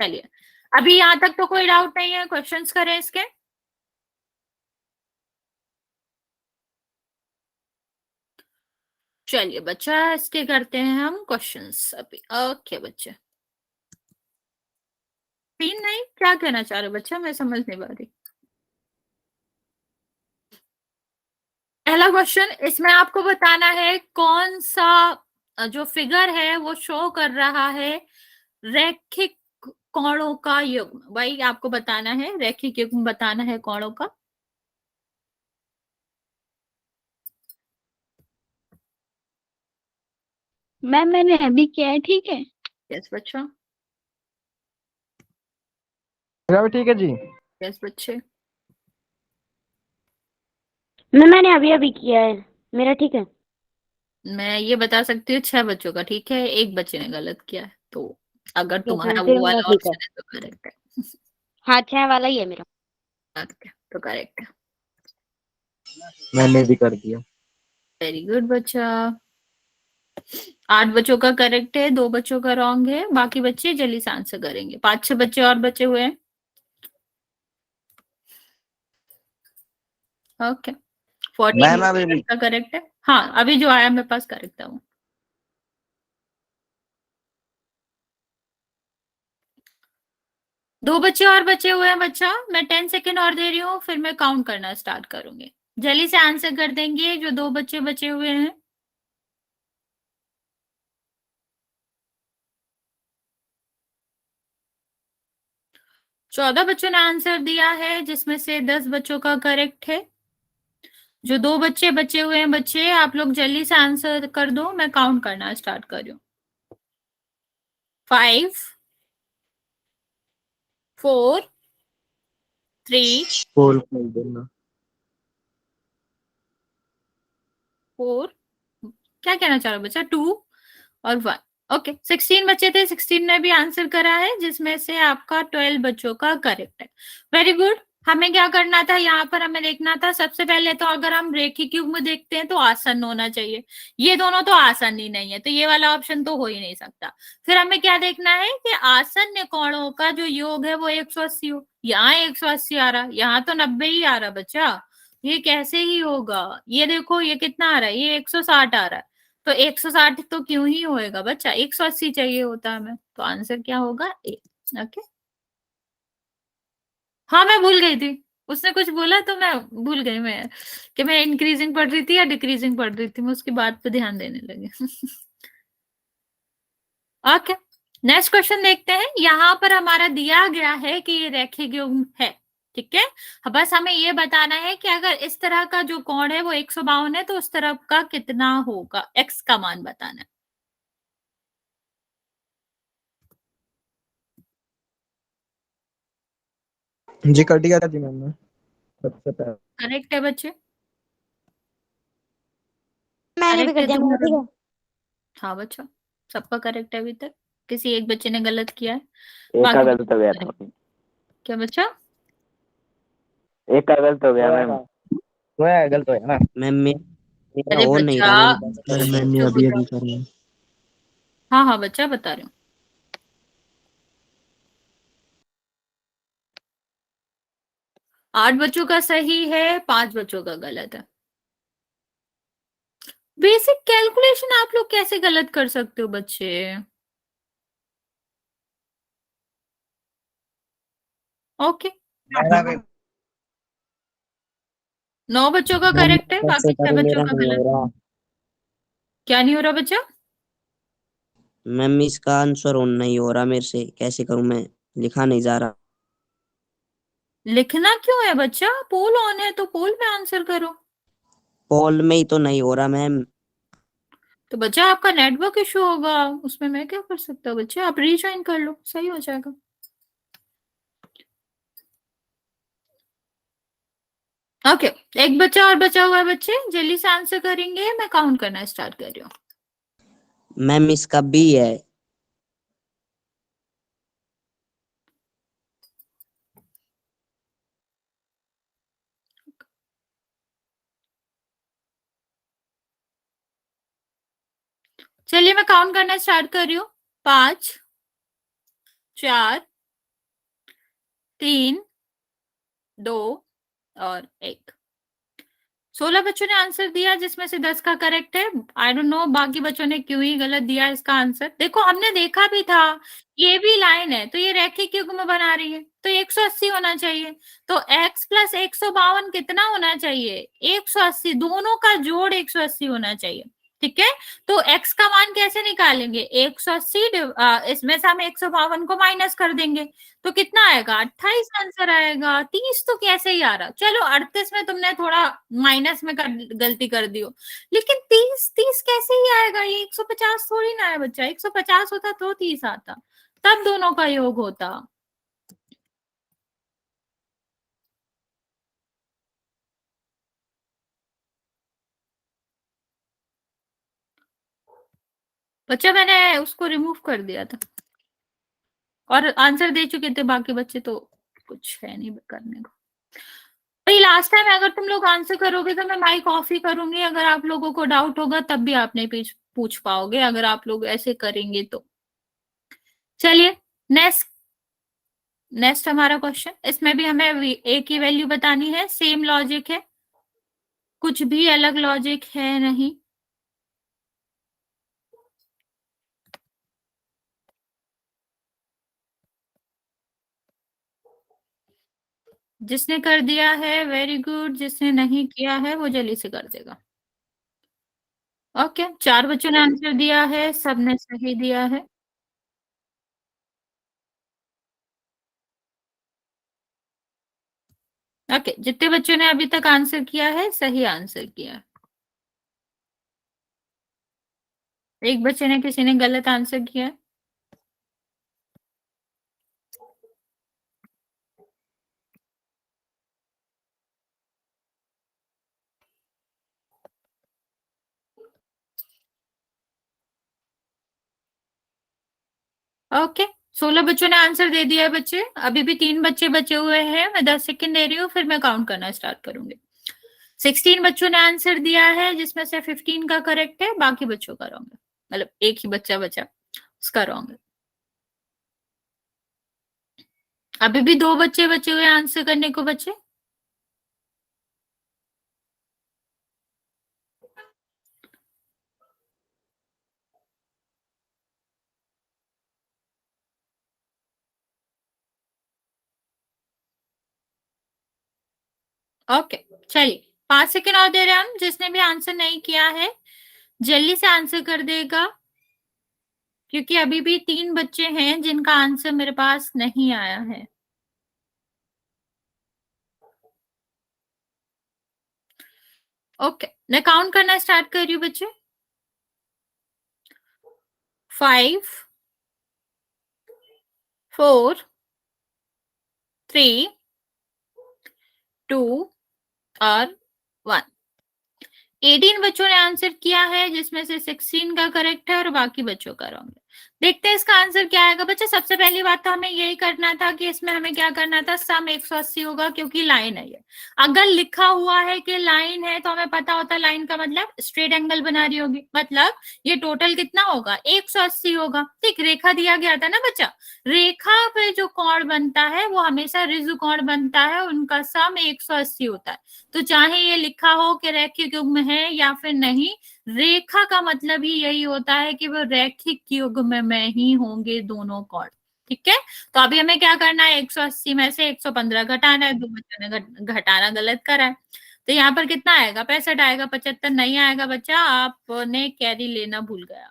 चलिए अभी यहाँ तक तो कोई डाउट नहीं है, क्वेश्चंस करें इसके। चलिए बच्चा, इसके करते हैं हम क्वेश्चंस अभी। ओके बच्चे, तीन नहीं, क्या कहना चाह रहे हो बच्चा, मैं समझ नहीं पा रही। पहला क्वेश्चन, इसमें आपको बताना है कौन सा जो फिगर है वो शो कर रहा है रैखिक कोणों का युग्म। भाई आपको बताना है रैखिक युग्म, बताना है कोणों का। मैम मैंने अभी किया है, ठीक है। यस बच्चा। मेरा भी ठीक है जी। यस बच्चे। मैम मैंने अभी अभी किया है, मेरा ठीक है। मैं ये बता सकती हूँ 6 बच्चों का ठीक है, एक बच्चे ने गलत किया है, तो अगर यस मैम, तुम्हारा फिर वो मेरा वाला ठीक है। ऑप्शन है तो करेक्ट है। हाँ, 6 वाला ही है मेरा। Okay, तो करेक्ट है। मैंने भी कर दिया। वेरी गुड बच्चा। 8 बच्चों का करेक्ट है, 2 बच्चों का रॉन्ग है, बाकी बच्चे जल्दी से आंसर करेंगे। 5-6 बच्चे और बचे हुए हैं। ओके, 14 मैम अभी भी का करेक्ट है। हाँ, अभी जो आया मेरे पास करेक्ट है वो। दो बच्चे और बचे हुए हैं बच्चा, मैं 10 सेकेंड और दे रही हूँ, फिर मैं काउंट करना स्टार्ट करूंगी। जल्दी से आंसर कर देंगे जो 2 बच्चे बचे हुए हैं। 14 बच्चों ने आंसर दिया है, जिसमें से 10 बच्चों का करेक्ट है। जो 2 बच्चे बचे हुए हैं बच्चे, आप लोग जल्दी से आंसर कर दो, मैं काउंट करना स्टार्ट कर रही हूँ। 5, 4, 3, पोल खोल देना। 4, क्या कहना चाह रहे हो बच्चा, 2 और 1। ओके, 16 बच्चे थे, 16 ने भी आंसर करा है, जिसमें से आपका 12 बच्चों का करेक्ट है। Very good. हमें क्या करना था, यहाँ पर हमें देखना था सबसे पहले तो अगर हम रेखिक युग्म देखते हैं तो आसन्न होना चाहिए। ये दोनों तो आसन्न ही नहीं है, तो ये वाला ऑप्शन तो हो ही नहीं सकता। फिर हमें क्या देखना है कि आसन्न कोणों का जो योग है वो 180 हो। यहाँ 180 आ रहा, यहाँ तो 90 ही आ रहा बच्चा। ये कैसे ही होगा, ये देखो ये कितना आ रहा है, ये 160 आ रहा है। तो 160 तो क्यों ही होएगा बच्चा, 180 चाहिए होता है हमें, तो आंसर क्या होगा, ए। ओके। हाँ, मैं भूल गई थी, उसने कुछ बोला तो मैं भूल गई, मैं कि मैं इंक्रीजिंग पढ़ रही थी या डिक्रीजिंग पढ़ रही थी, मैं उसकी बात पे ध्यान देने लगी। ओके, नेक्स्ट क्वेश्चन देखते हैं। यहाँ पर हमारा दिया गया है कि ये रैखिक युग्म है, ठीक है। बस हमें ये बताना है कि अगर इस तरह का जो कोण है वो 152 है तो उस तरफ का कितना होगा, एक्स का मान बताना है। जी कट गया था जी मैम, सबसे पहले। करेक्ट है बच्चे, मैंने भी करेक्ट कर है दिया, मेरा तुम्हारा। ठीक है। हाँ बच्चा, सबका करेक्ट है अभी तक, किसी एक बच्चे ने गलत किया है, एक का बाकी गलत हो गया था। क्या बच्चा। एक का गलत हो गया मैम। हुआ गलत हो गया ना मैम। मेरा अरे हो नहीं बच्चा, रहा मैम, मैंने चुप हो अभी जाओ। अभी करना। हाँ हाँ बच्चा, बता रही हूँ। 8 बच्चों का सही है, 5 बच्चों का गलत है। बेसिक कैलकुलेशन आप लोग कैसे गलत कर सकते हो बच्चे। ओके, मेरा भी 9 बच्चों का मैम, करेक्ट है, कैसे बाकी 6 करूं, बच्चों मेरा का नहीं हो गलत। रहा। क्या नहीं हो रहा बच्चा। मैम इसका आंसर ऑन नहीं हो रहा मेरे से, कैसे करूं मैं, लिखा नहीं जा रहा। लिखना क्यों है बच्चा, पोल ऑन है तो पोल में आंसर करो। पोल में ही तो नहीं हो रहा मैम। तो बच्चा आपका नेटवर्क इशू होगा, उसमें मैं क्या कर सकता हूँ बच्चा, आप रीज्वाइन कर लो, सही हो जाएगा। ओके, एक बच्चा और बचा हुआ है बच्चे, जल्दी से आंसर करेंगे, मैं काउंट करना स्टार्ट कर रही हूँ। मैम इसका बी है। चलिए मैं काउंट करना स्टार्ट कर रही हूँ। 5, 4, 3, 2 और 1। 16 बच्चों ने आंसर दिया जिसमें से 10 का करेक्ट है। आई डोंट नो बाकी बच्चों ने क्यों ही गलत दिया इसका आंसर। देखो हमने देखा भी था, ये भी लाइन है तो ये रैखिक युग्म बना रही है तो 180 होना चाहिए। तो x प्लस 152 कितना होना चाहिए? 180, दोनों का जोड़ 180 होना चाहिए। ठीक है, तो x का मान कैसे निकालेंगे? 180 इसमें से हम 152 को माइनस कर देंगे तो कितना आएगा? 28 आंसर आएगा। 30 तो कैसे ही आ रहा, चलो 38 में तुमने थोड़ा माइनस में गलती कर दी हो, लेकिन 30 कैसे ही आएगा? ये 150 थोड़ी ना है बच्चा, 150 होता तो 30 आता, तब दोनों का योग होता। बच्चा मैंने उसको रिमूव कर दिया था और आंसर दे चुके थे बाकी बच्चे, तो कुछ है नहीं करने को। भाई लास्ट टाइम अगर तुम लोग आंसर करोगे तो मैं माइक ऑफ ही करूंगी, अगर आप लोगों को डाउट होगा तब भी आप नहीं पूछ पाओगे अगर आप लोग ऐसे करेंगे तो। चलिए नेक्स्ट हमारा क्वेश्चन, इसमें भी हमें ए की वैल्यू बतानी है, सेम लॉजिक है, कुछ भी अलग लॉजिक है नहीं। जिसने कर दिया है वेरी गुड, जिसने नहीं किया है वो जल्दी से कर देगा। ओके, 4 बच्चों ने आंसर दिया है, सबने सही दिया है। ओके, जितने बच्चों ने अभी तक आंसर किया है सही आंसर किया है। एक बच्चे ने, किसी ने गलत आंसर किया है। ओके, 16 बच्चों ने आंसर दे दिया है बच्चे, अभी भी 3 बच्चे बचे हुए हैं, मैं 10 सेकंड दे रही हूँ फिर मैं काउंट करना स्टार्ट करूंगी। 16 बच्चों ने आंसर दिया है जिसमें से 15 का करेक्ट है, बाकी बच्चों का रॉन्ग है, मतलब एक ही बच्चा बचा उसका रॉन्ग है। अभी भी 2 बच्चे बचे हुए आंसर करने को बच्चे। ओके चलिए 5 सेकंड और दे रहे हैं हम, जिसने भी आंसर नहीं किया है जल्दी से आंसर कर देगा, क्योंकि अभी भी 3 बच्चे हैं जिनका आंसर मेरे पास नहीं आया है। ओके, मैं काउंट करना स्टार्ट कर रही हूँ बच्चे। 5, 4, 3, 2 और 1। 18 बच्चों ने आंसर किया है जिसमें से 16 का करेक्ट है और बाकी बच्चों का रॉन्ग है। देखते हैं इसका आंसर क्या आएगा बच्चे। सबसे पहली बात तो हमें यही करना था कि इसमें हमें क्या करना था, सम 180 होगा क्योंकि लाइन है ये। अगर लिखा हुआ है कि लाइन है तो हमें पता होता लाइन का मतलब स्ट्रेट एंगल बना रही होगी, मतलब ये टोटल कितना होगा? 180 होगा। ठीक, रेखा दिया गया था ना बच्चा, रेखा पे जो कोण बनता है वो हमेशा ऋजु कोण बनता है, उनका सम 180 होता है। तो चाहे ये लिखा हो कि रैखिक युग्म है या फिर नहीं, रेखा का मतलब ही यही होता है कि वो रैखिक युग्म में ही होंगे दोनों कोण। ठीक है, तो अभी हमें क्या करना है, 180 में से 115 घटाना है, 2 बच्चों ने घटाना गलत करा है, तो यहाँ पर कितना आएगा? 65 आएगा, 75 नहीं आएगा बच्चा, आपने कैरी लेना भूल गया।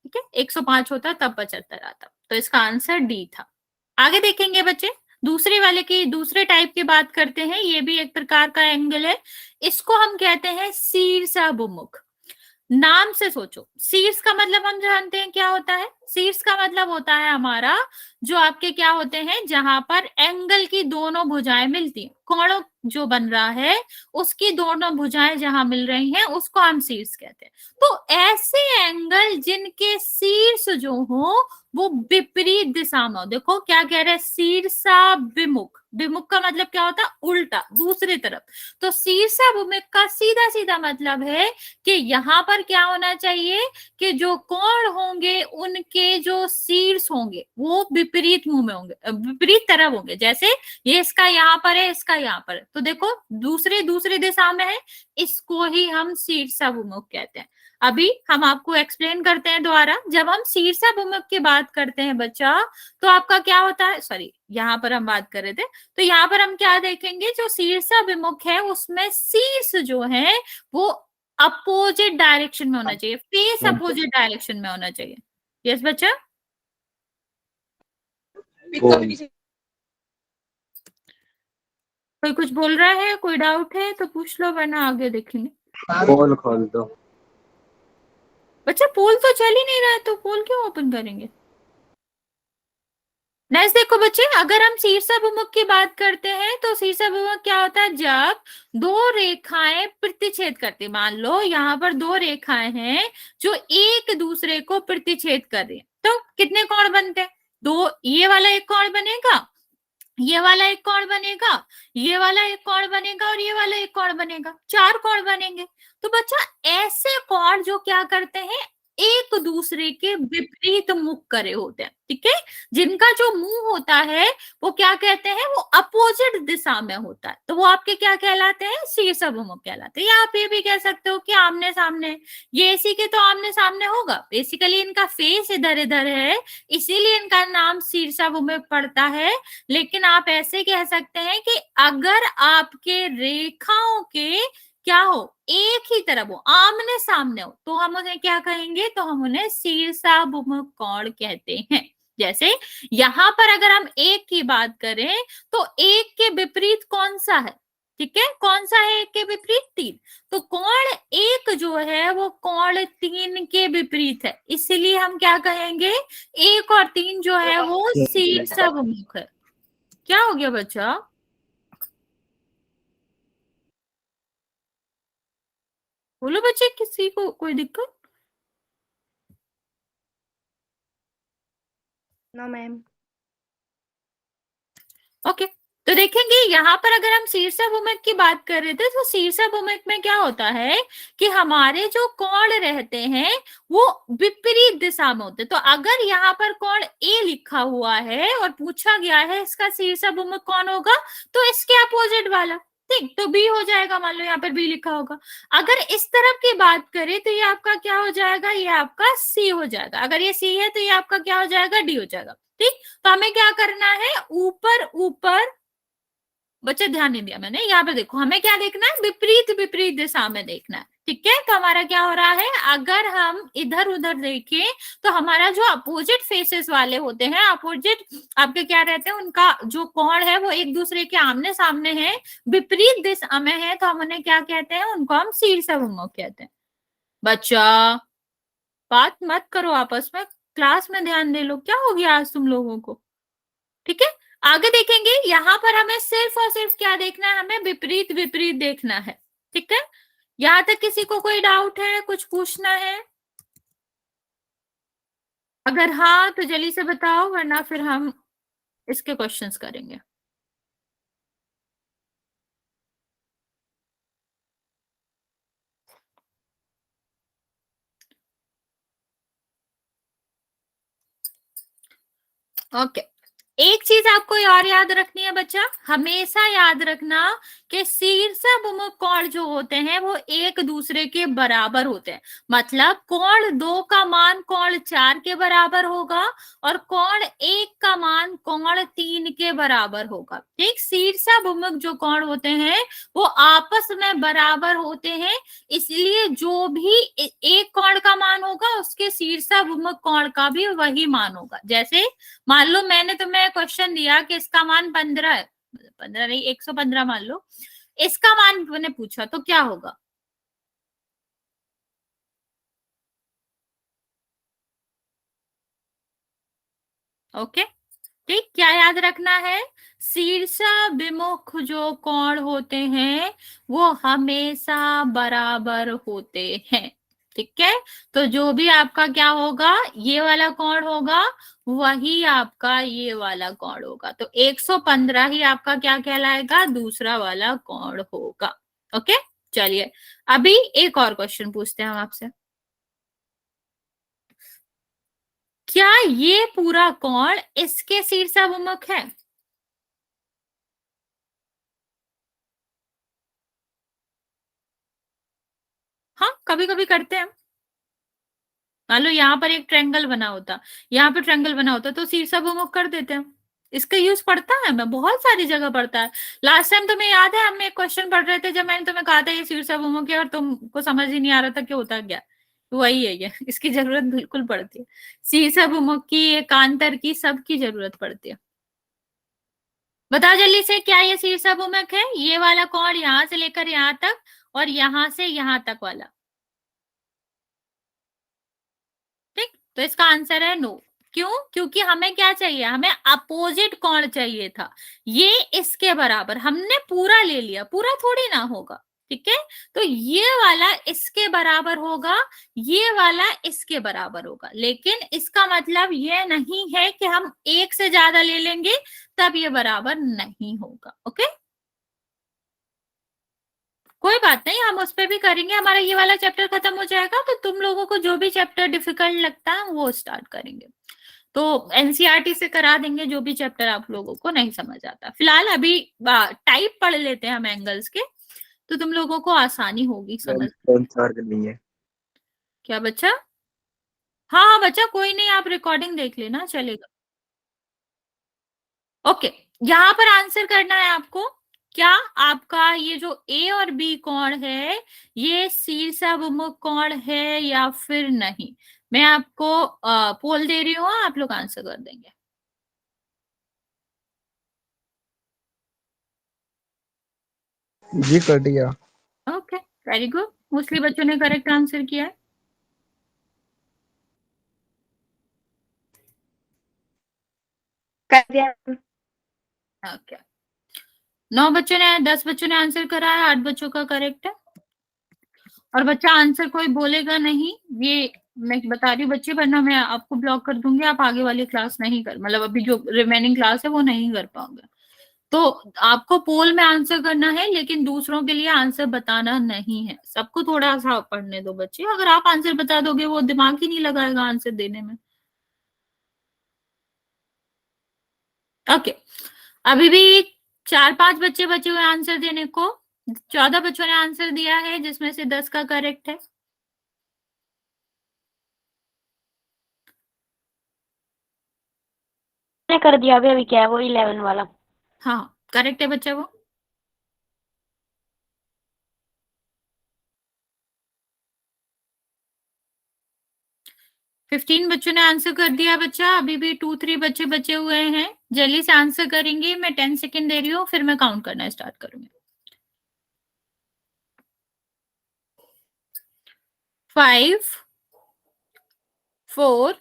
ठीक है, 105 होता तब 75 आता, तो इसका आंसर डी था। आगे देखेंगे बच्चे, दूसरे वाले की दूसरे टाइप की बात करते हैं, ये भी एक प्रकार का एंगल है, इसको हम कहते हैं शीर्षाभिमुख। नाम से सोचो, शीर्ष का मतलब हम जानते हैं क्या होता है, शीर्ष का मतलब होता है हमारा जो आपके क्या होते हैं, जहां पर एंगल की दोनों भुजाएं मिलती हैं, कोण जो बन रहा है उसकी दोनों भुजाएं जहां मिल रही हैं उसको हम शीर्ष कहते हैं। तो ऐसे एंगल जिनके शीर्ष जो हो वो विपरीत दिशा में हो, देखो क्या कह रहे हैं, शीर्षाभिमुख, विमुख का मतलब क्या होता है? उल्टा, दूसरी तरफ। तो शीर्षाभिमुख का सीधा सीधा मतलब है कि यहाँ पर क्या होना चाहिए कि जो कोण होंगे उनके जो शीर्ष होंगे वो विपरीत मुंह में होंगे, विपरीत तरफ होंगे। जैसे ये इसका यहाँ पर है, इसका यहाँ पर है, तो देखो दूसरी दूसरी दिशा में है, इसको ही हम शीर्षाभिमुख कहते हैं। अभी हम आपको एक्सप्लेन करते हैं दोबारा। जब हम शीर्षाभिमुख की बात करते हैं बच्चा, तो आपका क्या होता है, सॉरी यहाँ पर हम बात कर रहे थे, तो यहाँ पर हम क्या देखेंगे, जो शीर्षाभिमुख है उसमें शीर्ष जो है वो अपोजिट डायरेक्शन में होना चाहिए, फेस अपोजिट डायरेक्शन में होना चाहिए। यस बच्चा, कोई कुछ बोल रहा है, कोई डाउट है तो पूछ लो, वरना आगे देखेंगे। पोल खोल दो बच्चा, पोल तो चल ही नहीं रहा है, तो पोल क्यों ओपन करेंगे। नेक्स्ट देखो बच्चे, अगर हम शीर्षाभिमुख की बात करते हैं तो शीर्षाभिमुख क्या होता है, जब दो रेखाएं प्रतिच्छेद करती, मान लो यहाँ पर दो रेखाएं हैं जो एक दूसरे को प्रतिच्छेद कर रही है, तो कितने कोण बनते हैं, दो, ये वाला एक कोण बनेगा, ये वाला एक कोण बनेगा, ये वाला एक कोण बनेगा और ये वाला एक कोण बनेगा, चार कोण बनेंगे। तो बच्चा ऐसे कोण जो क्या करते हैं, एक दूसरे के विपरीत मुख करे होते हैं, ठीक है, जिनका जो मुंह होता है वो क्या कहते हैं, वो अपोजिट दिशा में होता है, तो वो आपके क्या कहलाते हैं, शीर्षाभिमुख कहलाते हैं। या आप ये भी कह सकते हो कि आमने सामने, ये इसी के तो आमने सामने होगा, बेसिकली इनका फेस इधर इधर है, इसीलिए इनका नाम शीर्षाभिमुख पड़ता है। लेकिन आप ऐसे कह सकते हैं कि अगर आपके रेखाओं के क्या हो, एक ही तरफ हो, आमने सामने हो, तो हम उन्हें क्या कहेंगे, तो हम उन्हें शीर्षाभिमुख कोण कहते हैं। जैसे यहां पर अगर हम एक की बात करें तो एक के विपरीत कौन सा है, ठीक है, कौन सा है एक के विपरीत, तीन, तो कोण एक जो है वो कोण तीन के विपरीत है, इसलिए हम क्या कहेंगे, एक और तीन जो है वो शीर्षाभिमुख है। क्या हो गया बच्चा, बोलो बच्चे, किसी को कोई दिक्कत। No ma'am. ओके, तो देखेंगे यहाँ पर अगर हम शीर्षाभिमुख की बात कर रहे थे, तो शीर्षाभिमुख में क्या होता है कि हमारे जो कोण रहते हैं वो विपरीत दिशा में होते हैं। तो अगर यहाँ पर कोण ए लिखा हुआ है और पूछा गया है इसका शीर्षाभिमुख कौन होगा, तो इसके अपोजिट वाला, ठीक, तो बी हो जाएगा, मान लो यहाँ पर बी लिखा होगा। अगर इस तरफ की बात करें तो ये आपका क्या हो जाएगा, ये आपका सी हो जाएगा, अगर ये सी है तो ये आपका क्या हो जाएगा, डी हो जाएगा, ठीक। तो हमें क्या करना है, ऊपर ऊपर, बच्चे ध्यान नहीं दिया मैंने, यहाँ पे देखो हमें क्या देखना है, विपरीत विपरीत दिशा में देखना है, ठीक है। तो हमारा क्या हो रहा है, अगर हम इधर उधर देखें तो हमारा जो अपोजिट फेसेस वाले होते हैं, अपोजिट आपके क्या रहते हैं, उनका जो कोण है वो एक दूसरे के आमने सामने है, विपरीत दिशा में है, तो हम उन्हें क्या कहते हैं, उनको हम शीर्षाभिमुख कहते हैं। बच्चा बात मत करो आपस में, क्लास में ध्यान दे लो, क्या हो गया आज तुम लोगों को, ठीक है। आगे देखेंगे, यहाँ पर हमें सिर्फ और सिर्फ क्या देखना है, हमें विपरीत विपरीत देखना है, ठीक है। यहाँ तक किसी को कोई डाउट है, कुछ पूछना है, अगर हाँ तो जल्दी से बताओ, वरना फिर हम इसके क्वेश्चंस करेंगे। ओके, एक चीज आपको और याद रखनी है बच्चा, हमेशा याद रखना कि शीर्षाभिमुख कोण जो होते हैं वो एक दूसरे के बराबर होते हैं, मतलब कोण 2 का मान कोण 4 के बराबर होगा और कोण 1 का मान कोण 3 के बराबर होगा, ठीक। शीर्षाभिमुख जो कोण होते हैं वो आपस में बराबर होते हैं, इसलिए जो भी एक कोण का मान होगा उसके शीर्षाभिमुख कोण का भी वही मान होगा। जैसे मान लो मैंने तुम्हें क्वेश्चन दिया कि इसका मान 15 है, 15 नहीं 115 मान लो, इसका मान मैंने पूछा तो क्या होगा, ओके, ठीक। क्या याद रखना है, शीर्षाभिमुख जो कोण होते हैं वो हमेशा बराबर होते हैं, ठीक है। तो जो भी आपका क्या होगा, ये वाला कोण होगा वही आपका ये वाला कोण होगा, तो 115 ही आपका क्या कहलाएगा, दूसरा वाला कोण होगा, ओके, चलिए अभी एक और क्वेश्चन पूछते हैं हम आपसे। क्या ये पूरा कोण इसके शीर्षाभिमुख है? हाँ, कभी कभी करते हैं। मान लो यहाँ पर एक ट्रायंगल बना होता, यहाँ पर ट्रायंगल बना होता, तो शीर्षाभिमुख कर देते हैं। इसका यूज पड़ता है, मैं बहुत सारी जगह पड़ता है। लास्ट टाइम तुम्हें याद है, हमने एक क्वेश्चन पढ़ रहे थे जब मैंने तुम्हें कहा था ये शीर्षाभिमुख है और तुमको समझ ही नहीं आ रहा था कि होता क्या। वही है ये, इसकी जरूरत बिल्कुल पड़ती है। शीर्षाभिमुख की, एकांतर की, सबकी जरूरत पड़ती है। बताओ जल्दी से, क्या ये शीर्षाभिमुख है? ये वाला कोण यहां से लेकर यहां तक और यहां से यहां तक वाला। ठीक, तो इसका आंसर है नो। क्यों? क्योंकि हमें क्या चाहिए, हमें अपोजिट कोण चाहिए था। ये इसके बराबर हमने पूरा ले लिया, पूरा थोड़ी ना होगा। ठीक है, तो ये वाला इसके बराबर होगा, ये वाला इसके बराबर होगा, लेकिन इसका मतलब ये नहीं है कि हम एक से ज्यादा ले लेंगे तब ये बराबर नहीं होगा। ओके, कोई बात नहीं, हम उस पर भी करेंगे। हमारा ये वाला चैप्टर खत्म हो जाएगा तो तुम लोगों को जो भी चैप्टर डिफिकल्ट लगता है वो स्टार्ट करेंगे। तो एनसीईआरटी से करा देंगे जो भी चैप्टर आप लोगों को नहीं समझ आता। फिलहाल अभी टाइप पढ़ लेते हैं हम एंगल्स के, तो तुम लोगों को आसानी होगी समझ। करनी है। क्या बच्चा? हाँ हाँ बच्चा, कोई नहीं, आप रिकॉर्डिंग देख लेना, चलेगा। ओके, यहाँ पर आंसर करना है आपको। क्या आपका ये जो ए और बी कोण है ये शीर्षाभिमुख कोण है या फिर नहीं? मैं आपको पोल दे रही हूँ, आप लोग आंसर कर देंगे। जी कर दिया। ओके, वेरी गुड, मोस्टली बच्चों ने करेक्ट आंसर किया है। कर दिया। ओके, 9 बच्चों ने, 10 बच्चों ने आंसर करा है, 8 बच्चों का करेक्ट है। और बच्चा आंसर कोई बोलेगा नहीं, ये मैं बता रही हूँ बच्चे, वरना मैं आपको ब्लॉक कर दूंगी, आप आगे वाली क्लास नहीं कर, मतलब अभी जो रिमेनिंग क्लास है वो नहीं कर पाओगे। तो आपको पोल में आंसर करना है, लेकिन दूसरों के लिए आंसर बताना नहीं है। सबको थोड़ा सा पढ़ने दो बच्चे, अगर आप आंसर बता दोगे वो दिमाग ही नहीं लगाएगा आंसर देने में। ओके, अभी भी 4-5 बच्चे बचे हुए आंसर देने को। 14 बच्चों ने आंसर दिया है जिसमें से 10 का करेक्ट है। मैंने कर दिया, अभी अभी क्या है वो 11 वाला। हाँ, करेक्ट है बच्चा वो। फिफ्टीन बच्चों ने आंसर कर दिया बच्चा, अभी भी 2-3 बच्चे बचे हुए हैं, जल्दी से आंसर करेंगे। मैं 10 सेकेंड दे रही हूँ, फिर मैं काउंट करना स्टार्ट करूंगी। 5, 4,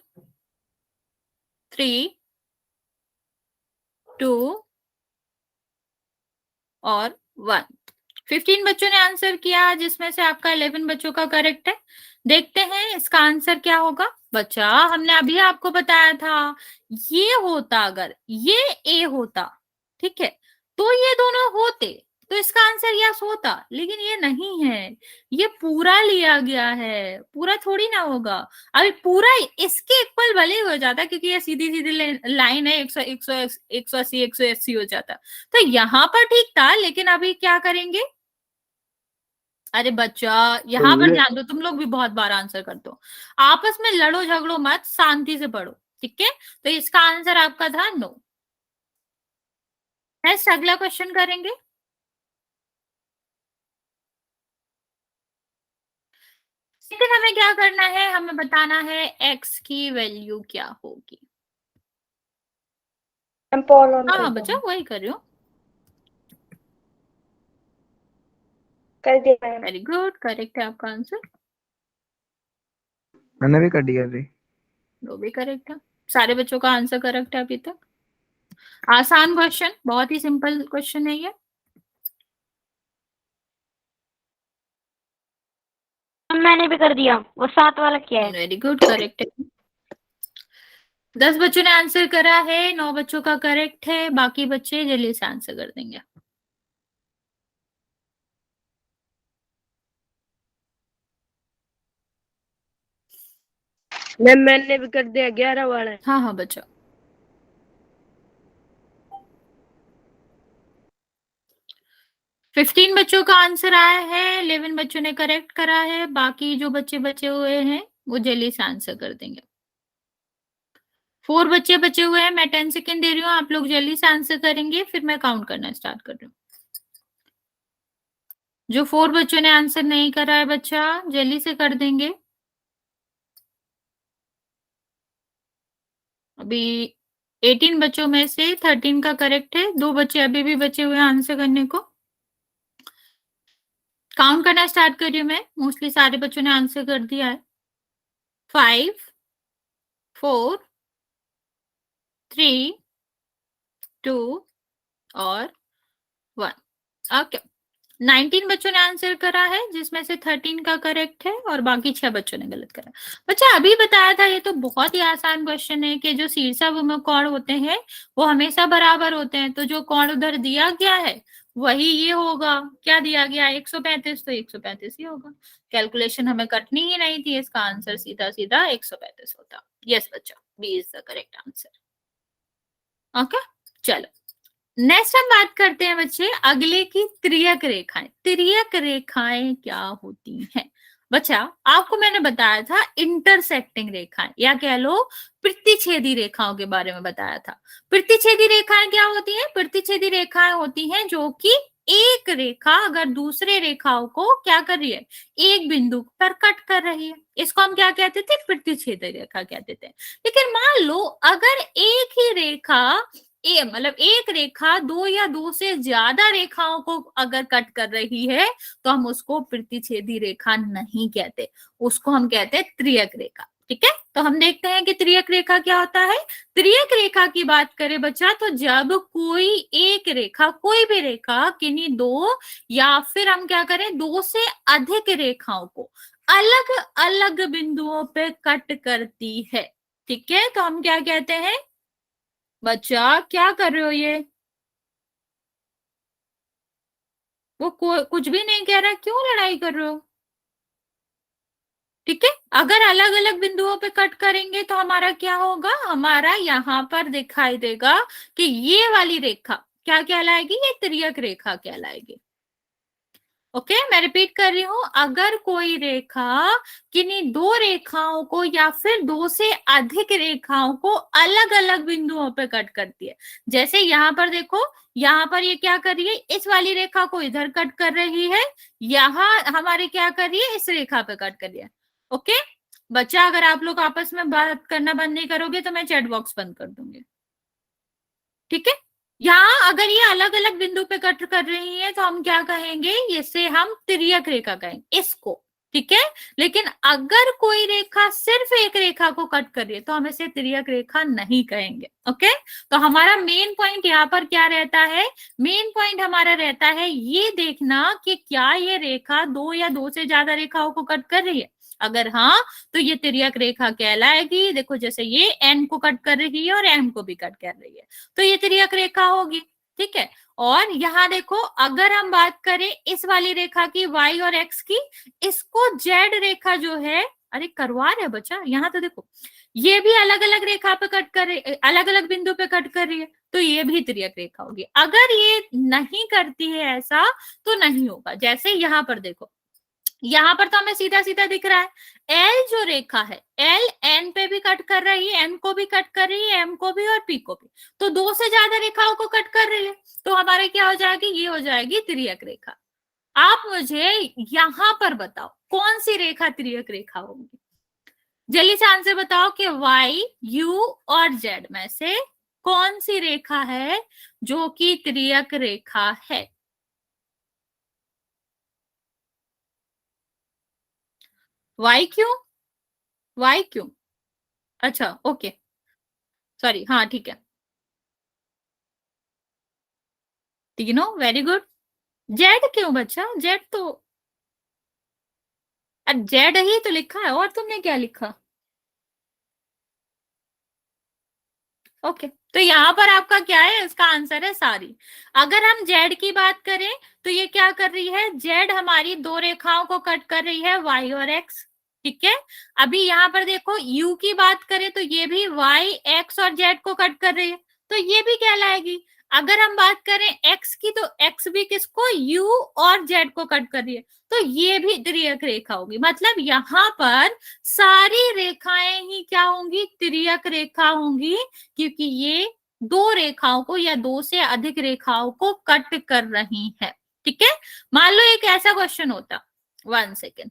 3, 2 और 1। 15 बच्चों ने आंसर किया जिसमें से आपका 11 बच्चों का करेक्ट है। देखते हैं इसका आंसर क्या होगा। बच्चा, हमने अभी आपको बताया था, ये होता अगर ये ए होता, ठीक है, तो ये दोनों होते तो इसका आंसर यस होता, लेकिन ये नहीं है, ये पूरा लिया गया है, पूरा थोड़ी ना होगा। अभी पूरा इसके इक्वल भले ही हो जाता क्योंकि ये सीधी सीधी लाइन है, 100 180 180 हो जाता, तो यहाँ पर ठीक था, लेकिन अभी क्या करेंगे? अरे बच्चा, यहाँ पर ध्यान दो, तुम लोग भी बहुत बार आंसर कर दो, आपस में लड़ो झगड़ो मत, शांति से पढ़ो, ठीक है? तो इसका आंसर आपका था नो। नेक्स्ट अगला क्वेश्चन करेंगे। लेकिन हमें क्या करना है, हमें बताना है एक्स की वैल्यू क्या होगी। हाँ बच्चा, वही कर रही हूँ। कर दिया। वेरी गुड, करेक्ट है आपका आंसर। मैंने भी कर दिया अभी। वो भी करेक्ट है, सारे बच्चों का आंसर करेक्ट है अभी तक। आसान क्वेश्चन, बहुत ही सिंपल क्वेश्चन है ये। मैंने भी कर दिया, वो 7 वाला क्या है? वेरी गुड, करेक्ट है। 10 बच्चों ने आंसर करा है, 9 बच्चों का करेक्ट है, बाकी बच्चे जल्दी से आंसर कर देंगे। मैम मैंने भी कर दिया 11 वाला। हाँ हाँ बच्चा। फिफ्टीन बच्चों का आंसर आया है, 11 बच्चों ने करेक्ट करा है, बाकी जो बच्चे बचे हुए हैं वो जल्दी से आंसर कर देंगे। 4 बच्चे बचे हुए हैं, मैं 10 सेकेंड दे रही हूँ, आप लोग जल्दी से आंसर करेंगे, फिर मैं काउंट करना स्टार्ट कर रही हूँ। जो 4 बच्चों ने आंसर नहीं करा है बच्चा, जल्दी से कर देंगे। अभी 18 बच्चों में से 13 का करेक्ट है, 2 बच्चे अभी भी बचे हुए हैं आंसर करने को। काउंट करना स्टार्ट कर रही हूँ मैं, मोस्टली सारे बच्चों ने आंसर कर दिया है। 5 4 3 2 और 1। ओके, 19 बच्चों ने आंसर करा है, जिसमें से 13 का करेक्ट है और बाकी 6 बच्चों ने गलत करा। बच्चा अभी बताया था, ये तो बहुत ही आसान क्वेश्चन है कि जो शीर्षाभिमुख कोण होते हैं वो हमेशा बराबर होते हैं, तो जो कोण उधर दिया गया है वही ये होगा। क्या दिया गया, 135, तो 135 ही होगा। कैलकुलेशन हमें करनी ही नहीं थी, इसका आंसर सीधा सीधा 135 होता। यस बच्चा, B is the correct answer. Okay, चलो नेक्स्ट हम बात करते हैं बच्चे अगले की त्रियक रेखाएं। त्रियक रेखाएं क्या होती हैं? बच्चा आपको मैंने बताया था इंटरसेक्टिंग रेखाएं, या कह लो प्रतिच्छेदी रेखाओं के बारे में बताया था। प्रतिच्छेदी रेखाएं क्या होती हैं? प्रतिच्छेदी रेखाएं होती हैं जो कि एक रेखा अगर दूसरे रेखाओं को क्या कर रही है, एक बिंदु पर कट कर रही है, इसको हम क्या कहते थे? प्रतिच्छेदी रेखा कहते थे। लेकिन मान लो अगर एक ही रेखा मतलब एक रेखा दो या दो से ज्यादा रेखाओं को अगर कट कर रही है तो हम उसको प्रतिच्छेदी रेखा नहीं कहते, उसको हम कहते हैं त्रियक रेखा। ठीक है, तो हम देखते हैं कि त्रियक रेखा क्या होता है। त्रियक रेखा की बात करें बच्चा, तो जब कोई एक रेखा, कोई भी रेखा किन्हीं दो या फिर हम क्या करें, दो से अधिक रेखाओं को अलग अलग बिंदुओं पे कट करती है। ठीक है, तो हम क्या कहते हैं? बच्चा क्या कर रहे हो ये? वो कुछ भी नहीं कह रहा, क्यों लड़ाई कर रहे हो? ठीक है, अगर अलग अलग बिंदुओं पे कट करेंगे तो हमारा क्या होगा, हमारा यहाँ पर दिखाई देगा कि ये वाली रेखा क्या कहलाएगी, ये त्रियक रेखा कहलाएगी। ओके, मैं रिपीट कर रही हूं, अगर कोई रेखा किन्हीं दो रेखाओं को या फिर दो से अधिक रेखाओं को अलग अलग बिंदुओं पे कट करती है, जैसे यहाँ पर देखो, यहाँ पर ये क्या कर रही है, इस वाली रेखा को इधर कट कर रही है, यहाँ हमारे क्या कर रही है, इस रेखा पे कट कर रही है। ओके बच्चा, अगर आप लोग आपस में बात करना बंद नहीं करोगे तो मैं चैट बॉक्स बंद कर दूंगी। ठीक है, यहाँ अगर ये अलग अलग बिंदु पे कट कर रही है तो हम क्या कहेंगे, इसे हम तिर्यक रेखा कहेंगे इसको। ठीक है, लेकिन अगर कोई रेखा सिर्फ एक रेखा को कट कर रही है तो हम इसे तिर्यक रेखा नहीं कहेंगे। ओके, तो हमारा मेन पॉइंट यहाँ पर क्या रहता है, मेन पॉइंट हमारा रहता है ये देखना कि क्या ये रेखा दो या दो से ज्यादा रेखाओं को कट कर रही है। अगर हाँ तो ये तिर्यक रेखा कहलाएगी। देखो जैसे ये एन को कट कर रही है और एम को भी कट कर रही है, तो ये तिर्यक रेखा होगी। ठीक है, और यहाँ देखो अगर हम बात करें इस वाली रेखा की, वाई और एक्स की, इसको जेड रेखा जो है, अरे करवा रहे बच्चा, यहाँ तो देखो ये भी अलग अलग रेखा पे कट कर रही, अलग अलग बिंदु पे कट कर रही है, तो ये भी तिर्यक रेखा होगी। अगर ये नहीं करती है ऐसा तो नहीं होगा। जैसे यहाँ पर देखो, यहाँ पर तो हमें सीधा सीधा दिख रहा है, एल जो रेखा है, एल एन पे भी कट कर रही है, एन को भी कट कर रही है, एम को भी और पी को भी, तो दो से ज्यादा रेखाओं को कट कर रही है, तो हमारे क्या हो जाएगी, ये हो जाएगी त्रियक रेखा। आप मुझे यहाँ पर बताओ कौन सी रेखा त्रियक रेखा होगी, जल्दी से आंसर बताओ कि वाई, यू और जेड में से कौन सी रेखा है जो कि त्रियक रेखा है? वाई क्यों? वाई क्यों? अच्छा ओके, सॉरी, हाँ ठीक है, तीनों, वेरी गुड। जेड क्यों बच्चा? जेड तो जेड ही तो लिखा है, और तुमने क्या लिखा? ओके, तो यहाँ पर आपका क्या है, इसका आंसर है सारी। अगर हम जेड की बात करें तो ये क्या कर रही है, जेड हमारी दो रेखाओं को कट कर रही है, वाई और एक्स। ठीक है। अभी यहाँ पर देखो u की बात करें तो ये भी y, x और z को कट कर रही है, तो ये भी कहलाएगी। अगर हम बात करें x की, तो x भी किसको, u और z को कट कर रही है, तो ये भी तिर्यक रेखा होगी। मतलब यहाँ पर सारी रेखाएं ही क्या होंगी, तिर्यक रेखा होंगी, क्योंकि ये दो रेखाओं को या दो से अधिक रेखाओं को कट कर रही है। ठीक है। मान लो एक ऐसा क्वेश्चन होता, 1 सेकेंड,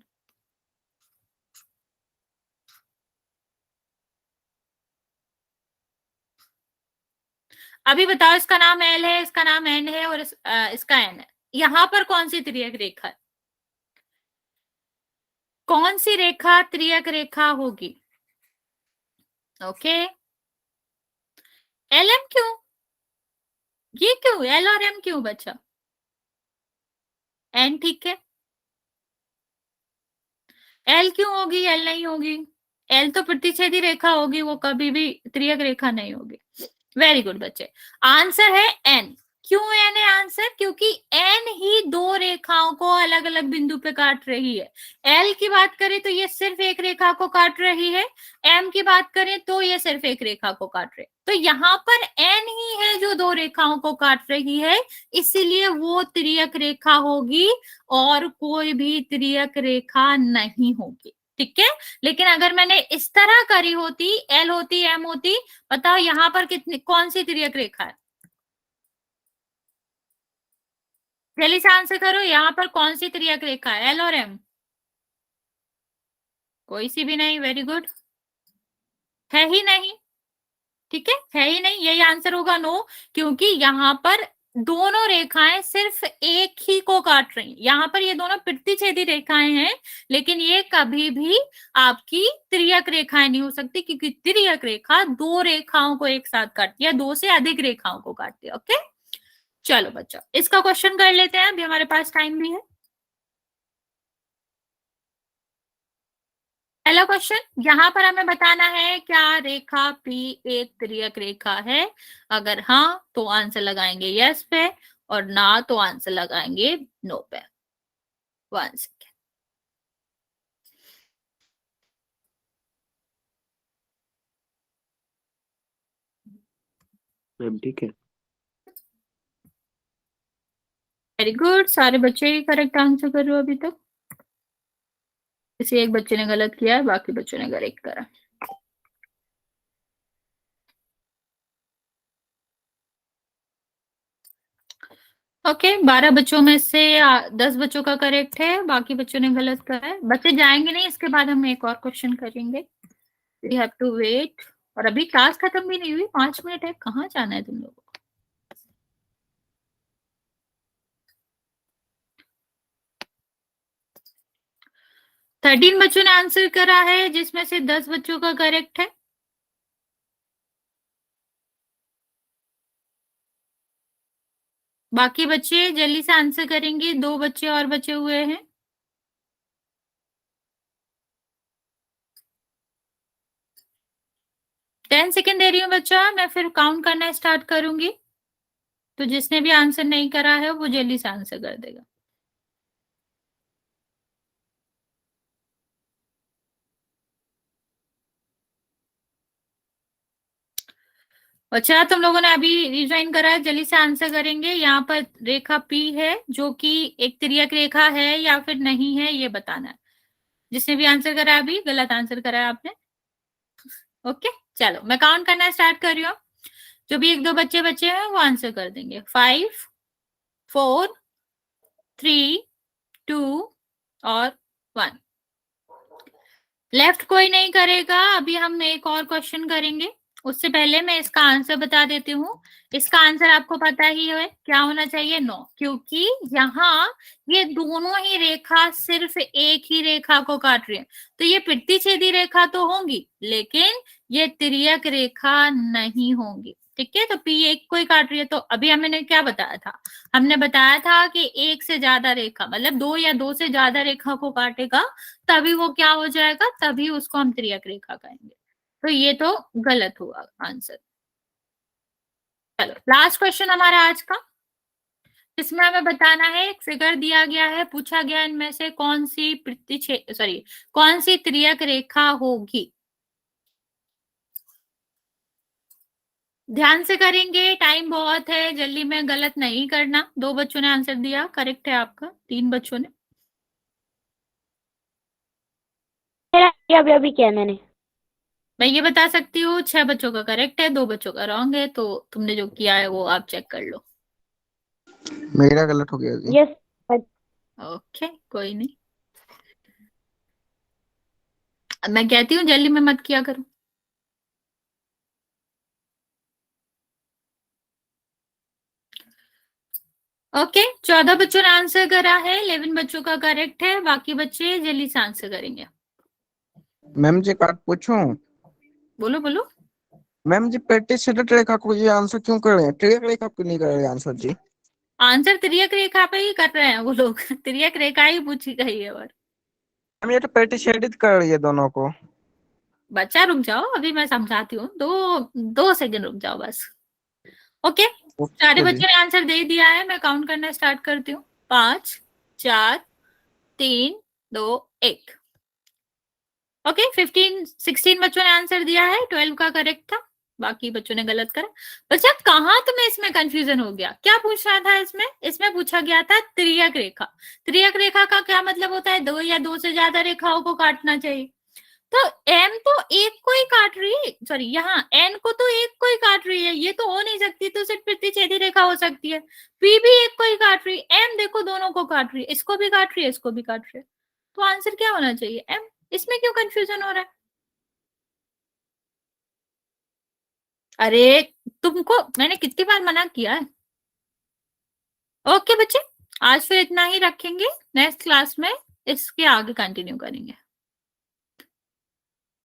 अभी बताओ, इसका नाम एल है, इसका नाम एन है और इसका एन है, यहां पर कौन सी त्रियक रेखा है, कौन सी रेखा त्रियक रेखा होगी? ओके, एल एम क्यों, ये क्यों एल और एम क्यों बचा, एन ठीक है, एल क्यों होगी, एल नहीं होगी, एल तो प्रतिच्छेदी रेखा होगी, वो कभी भी त्रियक रेखा नहीं होगी। वेरी गुड बच्चे, आंसर है एन। क्यों एन है आंसर, क्योंकि एन ही दो रेखाओं को अलग अलग बिंदु पे काट रही है। एल की बात करें तो ये सिर्फ एक रेखा को काट रही है, एम की बात करें तो ये सिर्फ एक रेखा को काट रही है, तो यहाँ पर एन ही है जो दो रेखाओं को काट रही है, इसीलिए वो त्रियक रेखा होगी और कोई भी त्रियक रेखा नहीं होगी। ठीक है। लेकिन अगर मैंने इस तरह करी होती, एल होती, एम होती, बताओ यहाँ पर कितनी, कौन सी तिर्यक रेखा है, जल्दी से आंसर करो, यहाँ पर कौन सी तिर्यक रेखा है, एल और एम? कोई सी भी नहीं। वेरी गुड, है ही नहीं। ठीक है ही नहीं, यही आंसर होगा नो, क्योंकि यहाँ पर दोनों रेखाएं सिर्फ एक ही को काट रही, यहाँ पर ये दोनों प्रतिच्छेदी रेखाएं हैं, लेकिन ये कभी भी आपकी त्रियक रेखाएं नहीं हो सकती, क्योंकि त्रियक रेखा दो रेखाओं को एक साथ काटती है, दो से अधिक रेखाओं को काटती है। ओके, चलो बच्चों इसका क्वेश्चन कर लेते हैं, अभी हमारे पास टाइम भी है। पहला क्वेश्चन, यहाँ पर हमें बताना है क्या रेखा P एक त्रियक रेखा है, अगर हाँ तो आंसर लगाएंगे यस पे, और ना तो आंसर लगाएंगे नो पे। 1 सेकेंड, मैम ठीक है। वेरी गुड, सारे बच्चे ही करेक्ट आंसर कर रहे हो अभी तक, किसी एक बच्चे ने गलत किया है, बाकी बच्चों ने करेक्ट करा। ओके, 12 बच्चों में से 10 बच्चों का करेक्ट है, बाकी बच्चों ने गलत करा है। बच्चे जाएंगे नहीं, इसके बाद हम एक और क्वेश्चन करेंगे, वी हैव टू वेट, और अभी क्लास खत्म भी नहीं हुई, 5 मिनट है, कहाँ जाना है तुम लोगों को? थर्टीन बच्चों ने आंसर करा है, जिसमें से 10 बच्चों का करेक्ट है। बाकी बच्चे जल्दी से आंसर करेंगे, 2 बच्चे और बचे हुए हैं। टेन सेकेंड दे रही हूँ बच्चा, मैं फिर काउंट करना स्टार्ट करूंगी, तो जिसने भी आंसर नहीं करा है वो जल्दी से आंसर कर देगा। अच्छा, तुम लोगों ने अभी रिज्वाइन करा है, जल्दी से आंसर करेंगे। यहाँ पर रेखा P है जो कि एक त्रियक रेखा है या फिर नहीं है, ये बताना है। जिसने भी आंसर करा है, अभी गलत आंसर करा है आपने। ओके, चलो मैं काउंट करना स्टार्ट कर रही हूँ, जो भी एक दो बच्चे बचे हैं वो आंसर कर देंगे। 5 4 3 2 और 1। लेफ्ट कोई नहीं करेगा, अभी हम एक और क्वेश्चन करेंगे, उससे पहले मैं इसका आंसर बता देती हूँ। इसका आंसर आपको पता ही है क्या होना चाहिए, नो, क्योंकि यहाँ ये दोनों ही रेखा सिर्फ एक ही रेखा को काट रही है, तो ये प्रतिच्छेदी रेखा तो होंगी, लेकिन ये तिर्यक रेखा नहीं होंगी। ठीक है, तो P एक को ही काट रही है, तो अभी हमने क्या बताया था, हमने बताया था कि एक से ज्यादा रेखा, मतलब दो या दो से ज्यादा रेखा को काटेगा तभी वो क्या हो जाएगा, तभी उसको हम त्रियक रेखा कहेंगे। तो ये तो गलत हुआ आंसर। चलो लास्ट क्वेश्चन हमारा आज का, इसमें हमें बताना है, एक फिगर दिया गया है, पूछा गया इनमें से कौन सी कौन सी त्रियक रेखा होगी। ध्यान से करेंगे, टाइम बहुत है, जल्दी में गलत नहीं करना। 2 बच्चों ने आंसर दिया, करेक्ट है आपका। 3 बच्चों ने। मेरा अभी अभी किया है मैंने। मैं ये बता सकती हूँ 6 बच्चों का करेक्ट है, 2 बच्चों का रॉन्ग है, तो तुमने जो किया है वो आप चेक कर लो। मेरा गलत हो गया जी। यस। ओके, कोई नहीं। अब मैं कहती हूँ जल्दी में मत किया करो। ओके, 14 बच्चों ने आंसर करा है, 11 बच्चों का करेक्ट है, बाकी बच्चे जल्दी से आंसर करेंगे। मैम जी बात पूछूं? बोलो बोलो। मैम जी पेटी सेट रेखा को ये आंसर क्यों कर रहे हैं, त्रियक रेखा क्यों नहीं कर रहे आंसर जी? आंसर तिर्यक रेखा पे ही कर रहे हैं वो लोग। तिर्यक रेखा ही पूछी गई है। और मैम ये तो पेटी सेट कर रही है दोनों को। बच्चा रुक जाओ, अभी मैं समझाती हूँ, 2 सेकंड रुक जाओ बस। ओके, सारे ओके जी। बच्चों ने आंसर दे दिया है, मैं काउंट करना स्टार्ट करती हूँ। 5 4 3 2 1। ओके, 16 बच्चों ने आंसर दिया है, 12 का करेक्ट था, बाकी बच्चों ने गलत करा। बच्चा कहाँ तुम्हें इसमें कंफ्यूजन हो गया? क्या पूछ रहा था इसमें? इसमें पूछा गया था त्रियक रेखा। त्रियक रेखा का क्या मतलब होता है? 2 या 2 से ज्यादा रेखाओं को काटना चाहिए। तो एम तो एक को ही काट रही है, सॉरी यहाँ एन को तो एक को ही काट रही है, ये तो हो नहीं सकती, तो सिर्फ प्रतिच्छेदी रेखा हो सकती है। पी भी एक को ही काट रही है, एम देखो दोनों को काट रही है, इसको भी काट रही है, इसको भी काट रही है, तो आंसर क्या होना चाहिए? एम। इसमें क्यों कंफ्यूजन हो रहा है? अरे तुमको मैंने कितनी बार मना किया है। ओके बच्चे, आज फिर इतना ही रखेंगे, नेक्स्ट क्लास में इसके आगे कंटिन्यू करेंगे।